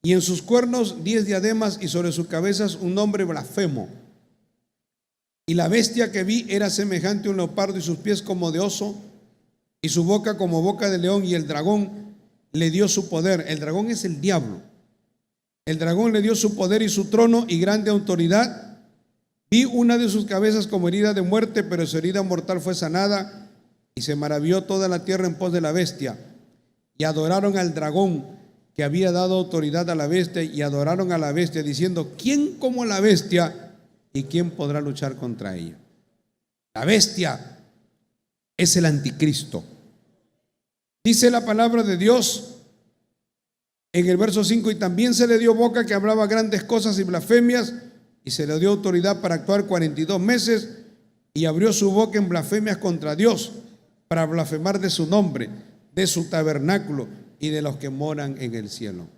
Y en sus cuernos 10 diademas y sobre sus cabezas un nombre blasfemo. Y la bestia que vi era semejante a un leopardo y sus pies como de oso y su boca como boca de león, y el dragón le dio su poder. El dragón es el diablo. El dragón le dio su poder y su trono y grande autoridad. Vi una de sus cabezas como herida de muerte, pero su herida mortal fue sanada, y se maravilló toda la tierra en pos de la bestia. Y adoraron al dragón que había dado autoridad a la bestia, y adoraron a la bestia diciendo: ¿quién como la bestia y quién podrá luchar contra ella? La bestia es el anticristo. Dice la palabra de Dios en el verso 5: y también se le dio boca que hablaba grandes cosas y blasfemias, y se le dio autoridad para actuar 42 meses, y abrió su boca en blasfemias contra Dios, para blasfemar de su nombre, de su tabernáculo y de los que moran en el cielo.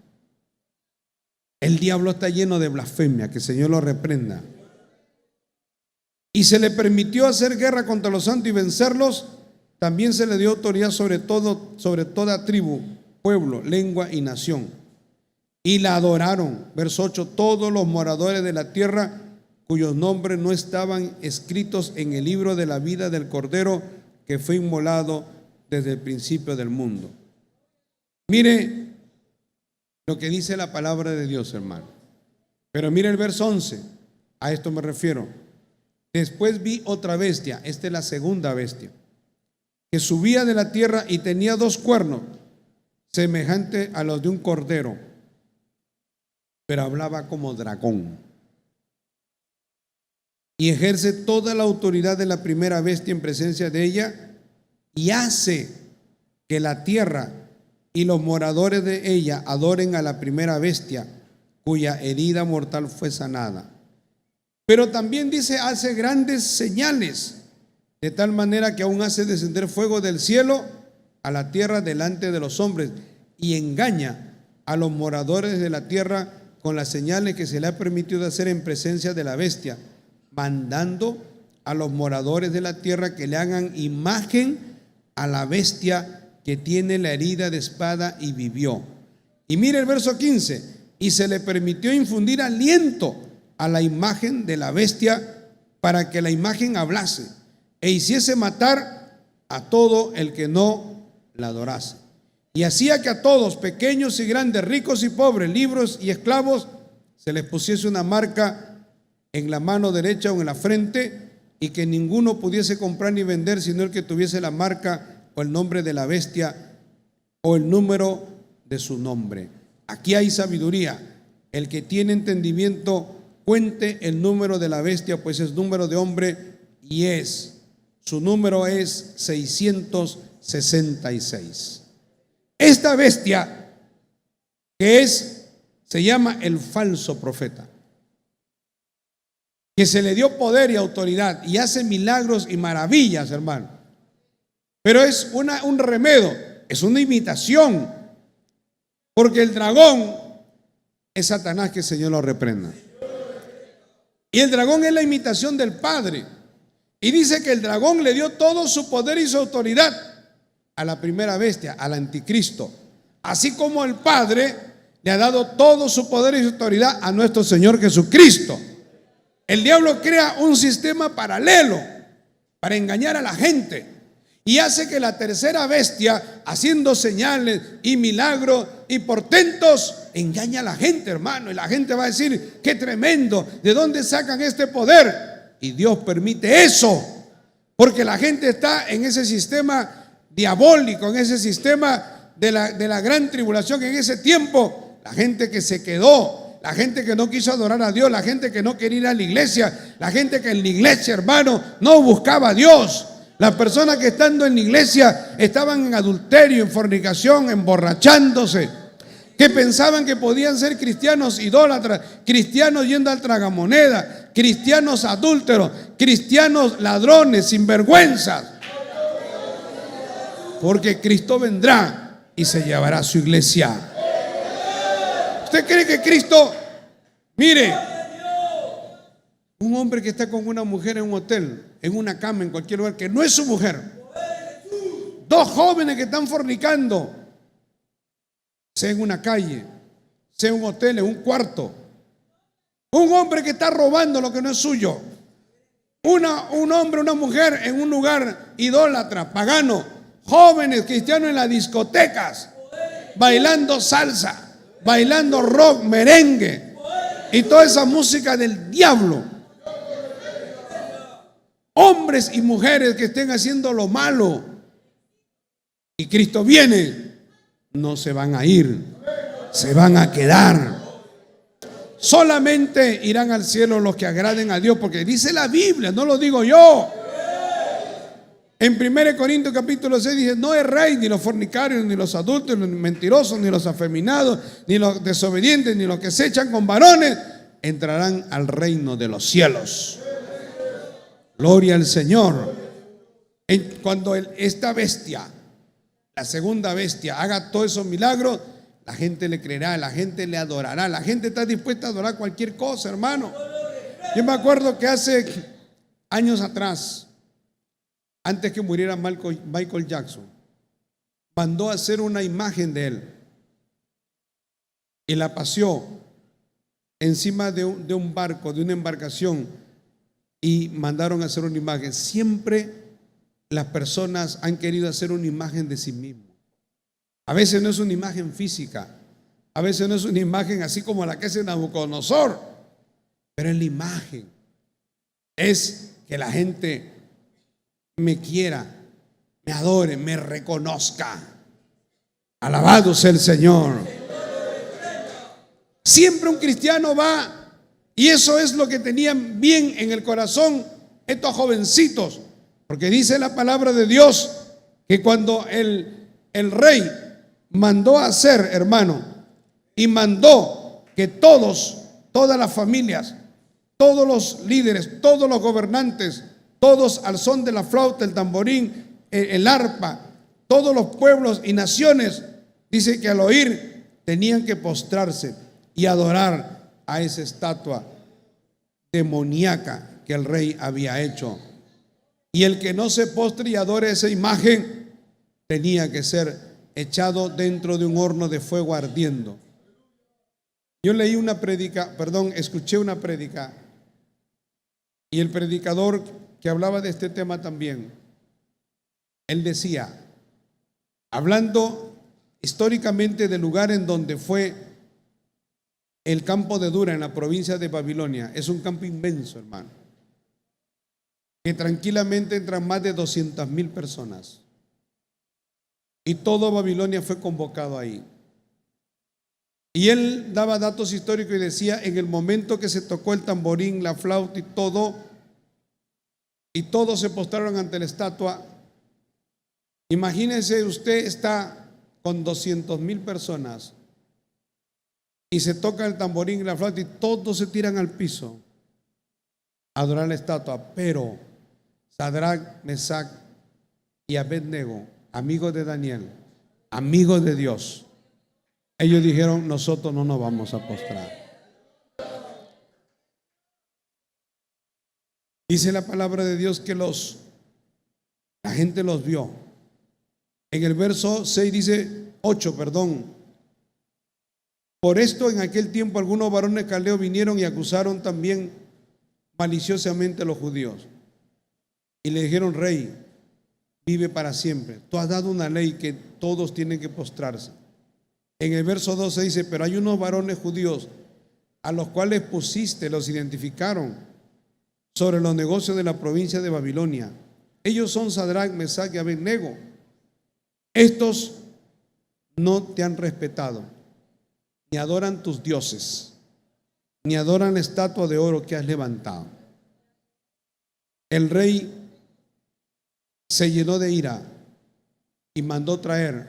El diablo está lleno de blasfemia, que el Señor lo reprenda. Y se le permitió hacer guerra contra los santos y vencerlos. También se le dio autoridad sobre toda tribu, pueblo, lengua y nación. Y la adoraron, verso 8, todos los moradores de la tierra cuyos nombres no estaban escritos en el libro de la vida del Cordero que fue inmolado desde el principio del mundo. Mire lo que dice la palabra de Dios, hermano. Pero mire el verso 11, a esto me refiero. Después vi otra bestia, esta es la segunda bestia, que subía de la tierra y tenía 2 cuernos, semejante a los de un cordero, pero hablaba como dragón. Y ejerce toda la autoridad de la primera bestia en presencia de ella, y hace que la tierra y los moradores de ella adoren a la primera bestia, cuya herida mortal fue sanada. Pero también dice, hace grandes señales, de tal manera que aún hace descender fuego del cielo a la tierra delante de los hombres, y engaña a los moradores de la tierra con las señales que se le ha permitido hacer en presencia de la bestia, mandando a los moradores de la tierra que le hagan imagen a la bestia que tiene la herida de espada y vivió. Y mire el verso 15, y se le permitió infundir aliento a la imagen de la bestia para que la imagen hablase e hiciese matar a todo el que no la adorase. Y hacía que a todos, pequeños y grandes, ricos y pobres, libres y esclavos, se les pusiese una marca en la mano derecha o en la frente, y que ninguno pudiese comprar ni vender sino el que tuviese la marca o el nombre de la bestia o el número de su nombre. Aquí hay sabiduría. El que tiene entendimiento cuente el número de la bestia, pues es número de hombre, y su número es 666. Esta bestia se llama el falso profeta, que se le dio poder y autoridad y hace milagros y maravillas, hermano. Pero es un remedio, es una imitación, porque el dragón es Satanás, que el Señor lo reprenda. Y el dragón es la imitación del Padre. Y dice que el dragón le dio todo su poder y su autoridad a la primera bestia, al anticristo, así como el Padre le ha dado todo su poder y su autoridad a nuestro Señor Jesucristo. El diablo crea un sistema paralelo para engañar a la gente, y hace que la tercera bestia, haciendo señales y milagros y portentos, engaña a la gente, hermano. Y la gente va a decir: qué tremendo, ¿de dónde sacan este poder? Y Dios permite eso, porque la gente está en ese sistema diabólico, en ese sistema de la gran tribulación. En ese tiempo, la gente que se quedó, la gente que no quiso adorar a Dios, la gente que no quería ir a la iglesia, la gente que en la iglesia, hermano, no buscaba a Dios. Las personas que estando en la iglesia estaban en adulterio, en fornicación, emborrachándose, que pensaban que podían ser cristianos idólatras, cristianos yendo al tragamoneda, cristianos adúlteros, cristianos ladrones, sinvergüenzas. Porque Cristo vendrá y se llevará a su iglesia. ¿Usted cree que Cristo, mire, un hombre que está con una mujer en un hotel, en una cama, en cualquier lugar, que no es su mujer, dos jóvenes que están fornicando, sea en una calle, sea en un hotel, en un cuarto, un hombre que está robando lo que no es suyo, un hombre, una mujer en un lugar idólatra, pagano, jóvenes cristianos en las discotecas, bailando salsa, bailando rock, merengue y toda esa música del diablo. Hombres y mujeres que estén haciendo lo malo y Cristo viene, no se van a ir, se van a quedar. Solamente irán al cielo los que agraden a Dios, porque dice la Biblia, no lo digo yo. En 1 Corintios capítulo 6 dice: no erréis, ni los fornicarios, ni los adúlteros, ni los mentirosos, ni los afeminados, ni los desobedientes, ni los que se echan con varones entrarán al reino de los cielos. Gloria al Señor. Cuando esta bestia, la segunda bestia, haga todos esos milagros, la gente le creerá, la gente le adorará, la gente está dispuesta a adorar cualquier cosa, hermano. Yo me acuerdo que hace años atrás, antes que muriera Michael Jackson, mandó a hacer una imagen de él y la paseó encima de un barco, de una embarcación, y mandaron a hacer una imagen. Siempre las personas han querido hacer una imagen de sí mismos. A veces no es una imagen física, a veces no es una imagen así como la que hace Nabucodonosor, pero es la imagen, es que la gente me quiera, me adore, me reconozca. Alabado sea el Señor. Siempre un cristiano va, y eso es lo que tenían bien en el corazón estos jovencitos, porque dice la palabra de Dios que cuando el rey mandó a hacer, hermano, y mandó que todas las familias, todos los líderes, todos los gobernantes, todos al son de la flauta, el tamborín, el arpa, todos los pueblos y naciones, dice que al oír tenían que postrarse y adorar a esa estatua demoníaca que el rey había hecho. Y el que no se postre y adore esa imagen tenía que ser echado dentro de un horno de fuego ardiendo. Yo escuché una prédica, y el predicador que hablaba de este tema también, él decía, hablando históricamente del lugar en donde fue el campo de Dura en la provincia de Babilonia, es un campo inmenso, hermano, que tranquilamente entran más de 200,000 personas, y todo Babilonia fue convocado ahí. Y él daba datos históricos y decía: en el momento que se tocó el tamborín, la flauta y todos se postraron ante la estatua. Imagínense, usted está con 200,000 personas y se toca el tamborín y la flauta y todos se tiran al piso a adorar la estatua. Pero Sadrac, Mesac y Abednego, amigos de Daniel, amigos de Dios, ellos dijeron: nosotros no nos vamos a postrar. Dice la palabra de Dios que la gente los vio. En el verso 6 dice, 8, perdón. Por esto en aquel tiempo algunos varones caldeos vinieron y acusaron también maliciosamente a los judíos. Y le dijeron: rey, vive para siempre. Tú has dado una ley que todos tienen que postrarse. En el verso 12 dice: pero hay unos varones judíos a los cuales pusiste, los identificaron sobre los negocios de la provincia de Babilonia. Ellos son Sadrac, Mesac y Abed-Nego. Estos no te han respetado, ni adoran tus dioses, ni adoran la estatua de oro que has levantado. El rey se llenó de ira y mandó traer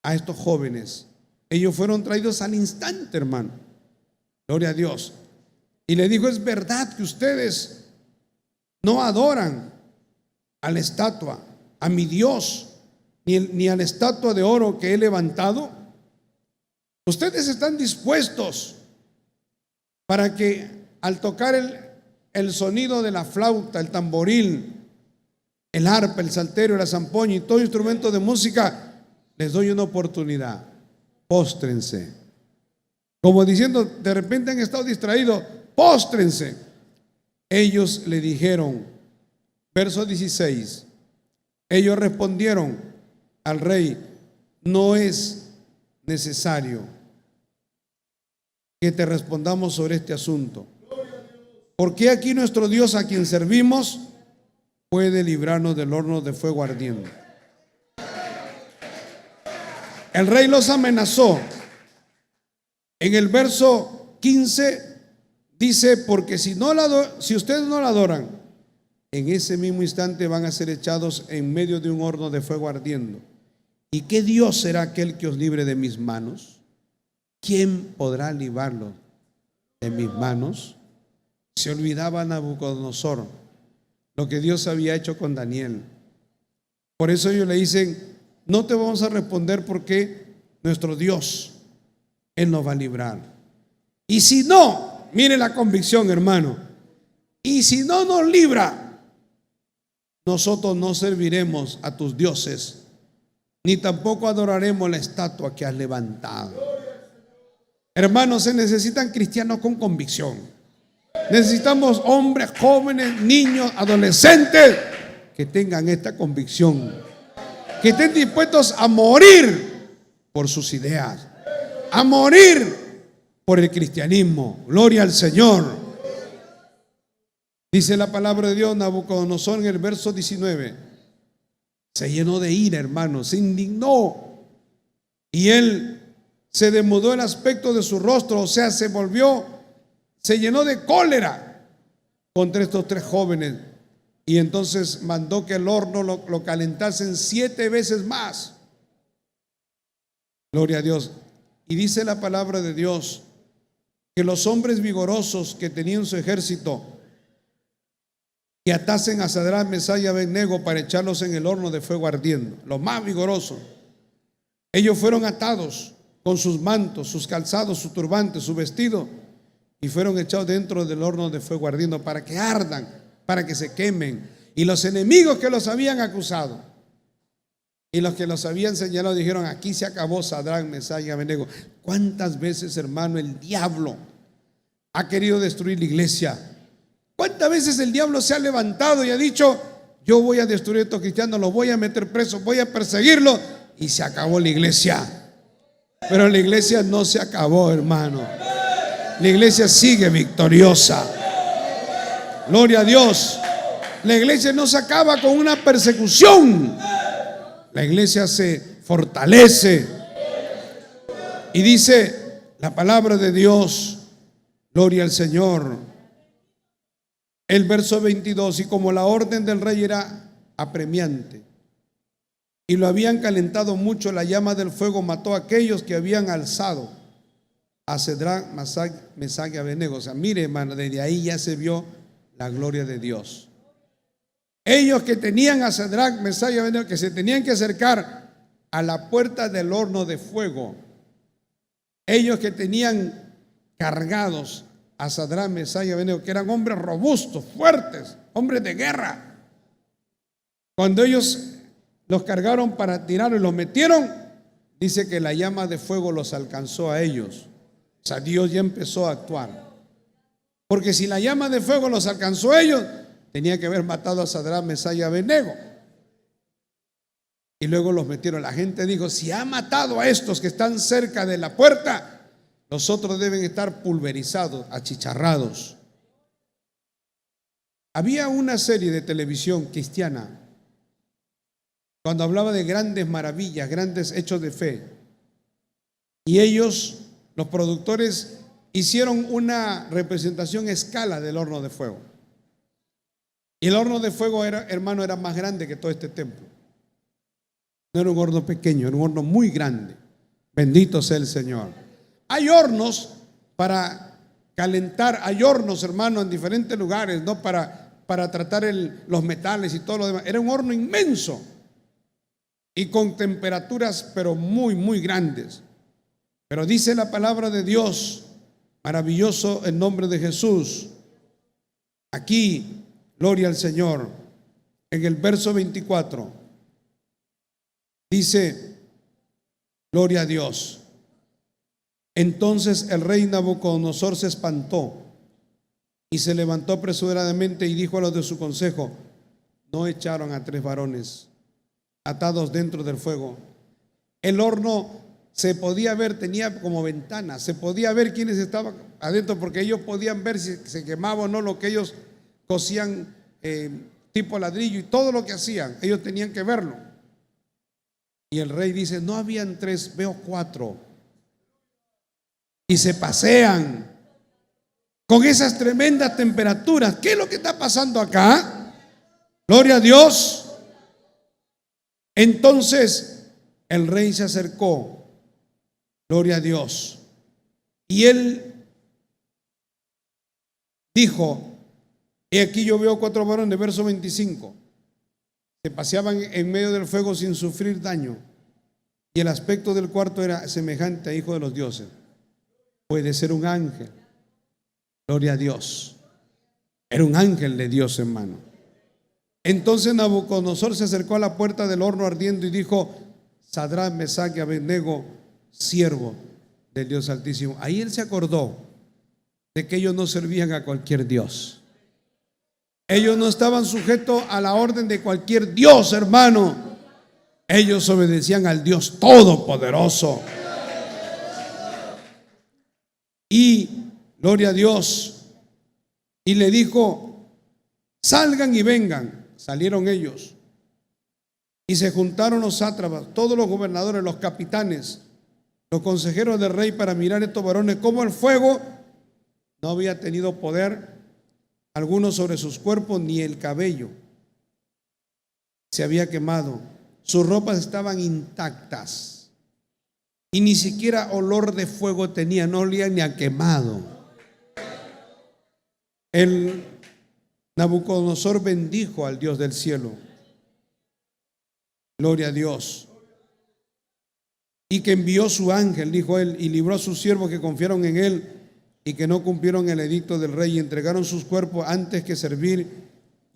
a estos jóvenes. Ellos fueron traídos al instante, hermano. Gloria a Dios. Y le dijo: es verdad que ustedes no adoran a la estatua, a mi Dios, ni a la estatua de oro que he levantado. Ustedes están dispuestos para que al tocar el sonido de la flauta, el tamboril, el arpa, el salterio, la zampoña y todo instrumento de música, les doy una oportunidad. Póstrense. Como diciendo, de repente han estado distraídos, póstrense. Ellos le dijeron, verso 16, ellos respondieron al rey: no es necesario que te respondamos sobre este asunto, porque aquí nuestro Dios, a quien servimos, puede librarnos del horno de fuego ardiendo. El rey los amenazó. En el verso 15 dice: porque si ustedes no la adoran, en ese mismo instante van a ser echados en medio de un horno de fuego ardiendo. ¿Y qué Dios será aquel que os libre de mis manos? ¿Quién podrá librarlos de mis manos? Se olvidaba Nabucodonosor lo que Dios había hecho con Daniel. Por eso ellos le dicen: no te vamos a responder, porque nuestro Dios, Él nos va a librar. Y si no, mire la convicción, hermano, y si no nos libra, nosotros no serviremos a tus dioses, ni tampoco adoraremos la estatua que has levantado. Hermanos, se necesitan cristianos con convicción. Necesitamos hombres, jóvenes, niños, adolescentes que tengan esta convicción, que estén dispuestos a morir por sus ideas, a morir por el cristianismo. Gloria al Señor. Dice la palabra de Dios: Nabucodonosor, en el verso 19, se llenó de ira, hermano, se indignó, y él se demudó el aspecto de su rostro, o sea, se llenó de cólera contra estos tres jóvenes. Y entonces mandó que el horno lo calentasen 7 veces más. Gloria a Dios. Y dice la palabra de Dios que los hombres vigorosos que tenían su ejército, que atasen a Sadrac, Mesac y Abed-Nego para echarlos en el horno de fuego ardiendo, los más vigorosos, ellos fueron atados con sus mantos, sus calzados, su turbante, su vestido, y fueron echados dentro del horno de fuego ardiendo para que ardan, para que se quemen. Y los enemigos que los habían acusado y los que los habían señalado dijeron: aquí se acabó Sadrac, Mesac y Abed-Nego. ¿Cuántas veces, hermano, el diablo ha querido destruir la iglesia? ¿Cuántas veces el diablo se ha levantado y ha dicho: yo voy a destruir a estos cristianos, los voy a meter presos, voy a perseguirlos, y se acabó la iglesia? Pero la iglesia no se acabó, hermano. La iglesia sigue victoriosa. Gloria a Dios. La iglesia no se acaba con una persecución. La iglesia se fortalece. Y dice la palabra de Dios, gloria al Señor, el verso 22: y como la orden del rey era apremiante y lo habían calentado mucho, la llama del fuego mató a aquellos que habían alzado a Sadrac, Mesac y Abed-Nego. O sea, mire, hermano, desde ahí ya se vio la gloria de Dios. Ellos que tenían a Sadrac, Mesac y Abed-Nego, que se tenían que acercar a la puerta del horno de fuego, ellos que tenían cargados a Sadrac, Mesac y Abed-Nego, que eran hombres robustos, fuertes, hombres de guerra, cuando ellos los cargaron para tirarlos y los metieron, dice que la llama de fuego los alcanzó a ellos. O sea, Dios ya empezó a actuar. Porque si la llama de fuego los alcanzó a ellos, tenía que haber matado a Sadrac, Mesac y Abed-Nego. y luego los metieron. La gente dijo: si ha matado a estos que están cerca de la puerta, los otros deben estar pulverizados, achicharrados. Había una serie de televisión cristiana cuando hablaba de grandes maravillas, grandes hechos de fe, y ellos, los productores, hicieron una representación a escala del horno de fuego. Y el horno de fuego era, hermano, era más grande que todo este templo. No era un horno pequeño, era un horno muy grande. Bendito sea el Señor. Hay hornos para calentar, hay hornos, hermano, en diferentes lugares, ¿no? Para tratar los metales y todo lo demás. Era un horno inmenso y con temperaturas pero muy, muy grandes. Pero dice la palabra de Dios, maravilloso el nombre de Jesús. Aquí, gloria al Señor, en el verso 24, dice, gloria a Dios. Entonces el rey Nabucodonosor se espantó y se levantó apresuradamente y dijo a los de su consejo: no echaron a 3 varones atados dentro del fuego. El horno se podía ver, tenía como ventanas, se podía ver quiénes estaban adentro, porque ellos podían ver si se quemaba o no lo que ellos cosían, tipo ladrillo, y todo lo que hacían, ellos tenían que verlo. Y el rey dice: no habían 3, veo 4. Y se pasean con esas tremendas temperaturas. ¿Qué es lo que está pasando acá? Gloria a Dios. Entonces el rey se acercó, gloria a Dios, y él dijo: y aquí yo veo 4 varones, verso 25, se paseaban en medio del fuego sin sufrir daño, y el aspecto del cuarto era semejante a hijo de los dioses. Puede ser un ángel. Gloria a Dios. Era un ángel de Dios, hermano. Entonces Nabucodonosor se acercó a la puerta del horno ardiendo y dijo: Sadrac, Mesac y Abednego, siervo del Dios Altísimo. Ahí él se acordó de que ellos no servían a cualquier Dios. Ellos no estaban sujetos a la orden de cualquier Dios, hermano. Ellos obedecían al Dios Todopoderoso. Y gloria a Dios. Y le dijo: salgan y vengan. Salieron ellos. Y se juntaron los sátrapas, todos los gobernadores, los capitanes, los consejeros del rey, para mirar estos varones, como el fuego no había tenido poder alguno sobre sus cuerpos, ni el cabello se había quemado. Sus ropas estaban intactas. Y ni siquiera olor de fuego tenía, no olía ni a quemado. El Nabucodonosor bendijo al Dios del cielo. Gloria a Dios. Y que envió su ángel, dijo él, y libró a sus siervos que confiaron en él y que no cumplieron el edicto del rey y entregaron sus cuerpos antes que servir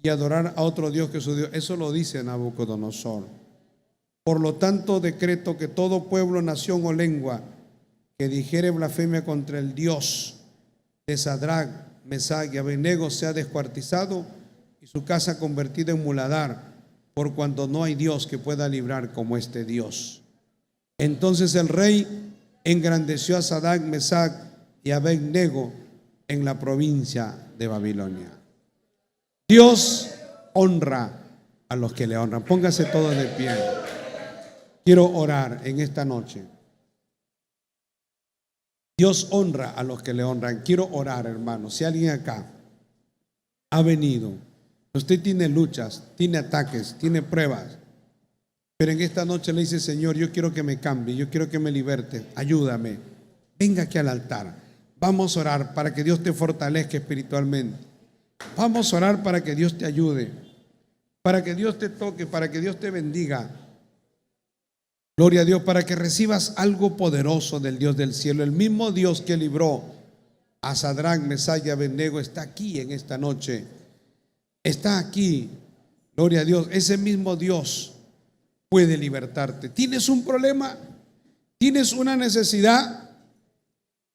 y adorar a otro Dios que su Dios. Eso lo dice Nabucodonosor. Por lo tanto, decreto que todo pueblo, nación o lengua que dijere blasfemia contra el Dios de Sadrac, Mesac y Abednego sea descuartizado y su casa convertida en muladar, por cuanto no hay Dios que pueda librar como este Dios. Entonces el rey engrandeció a Sadrac, Mesac y Abednego en la provincia de Babilonia. Dios honra a los que le honran. Póngase todos de pie. Quiero orar en esta noche. Dios honra a los que le honran. Quiero orar, hermano. Si alguien acá ha venido, usted tiene luchas, tiene ataques, tiene pruebas, pero en esta noche le dice: Señor, yo quiero que me cambie, yo quiero que me liberte, ayúdame. Venga aquí al altar. Vamos a orar para que Dios te fortalezca espiritualmente. Vamos a orar para que Dios te ayude, para que Dios te toque, para que Dios te bendiga. Gloria a Dios, para que recibas algo poderoso del Dios del cielo. El mismo Dios que libró a Sadrac, Mesac y Abednego está aquí en esta noche. Está aquí. Gloria a Dios. Ese mismo Dios puede libertarte. ¿Tienes un problema? ¿Tienes una necesidad?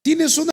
¿Tienes una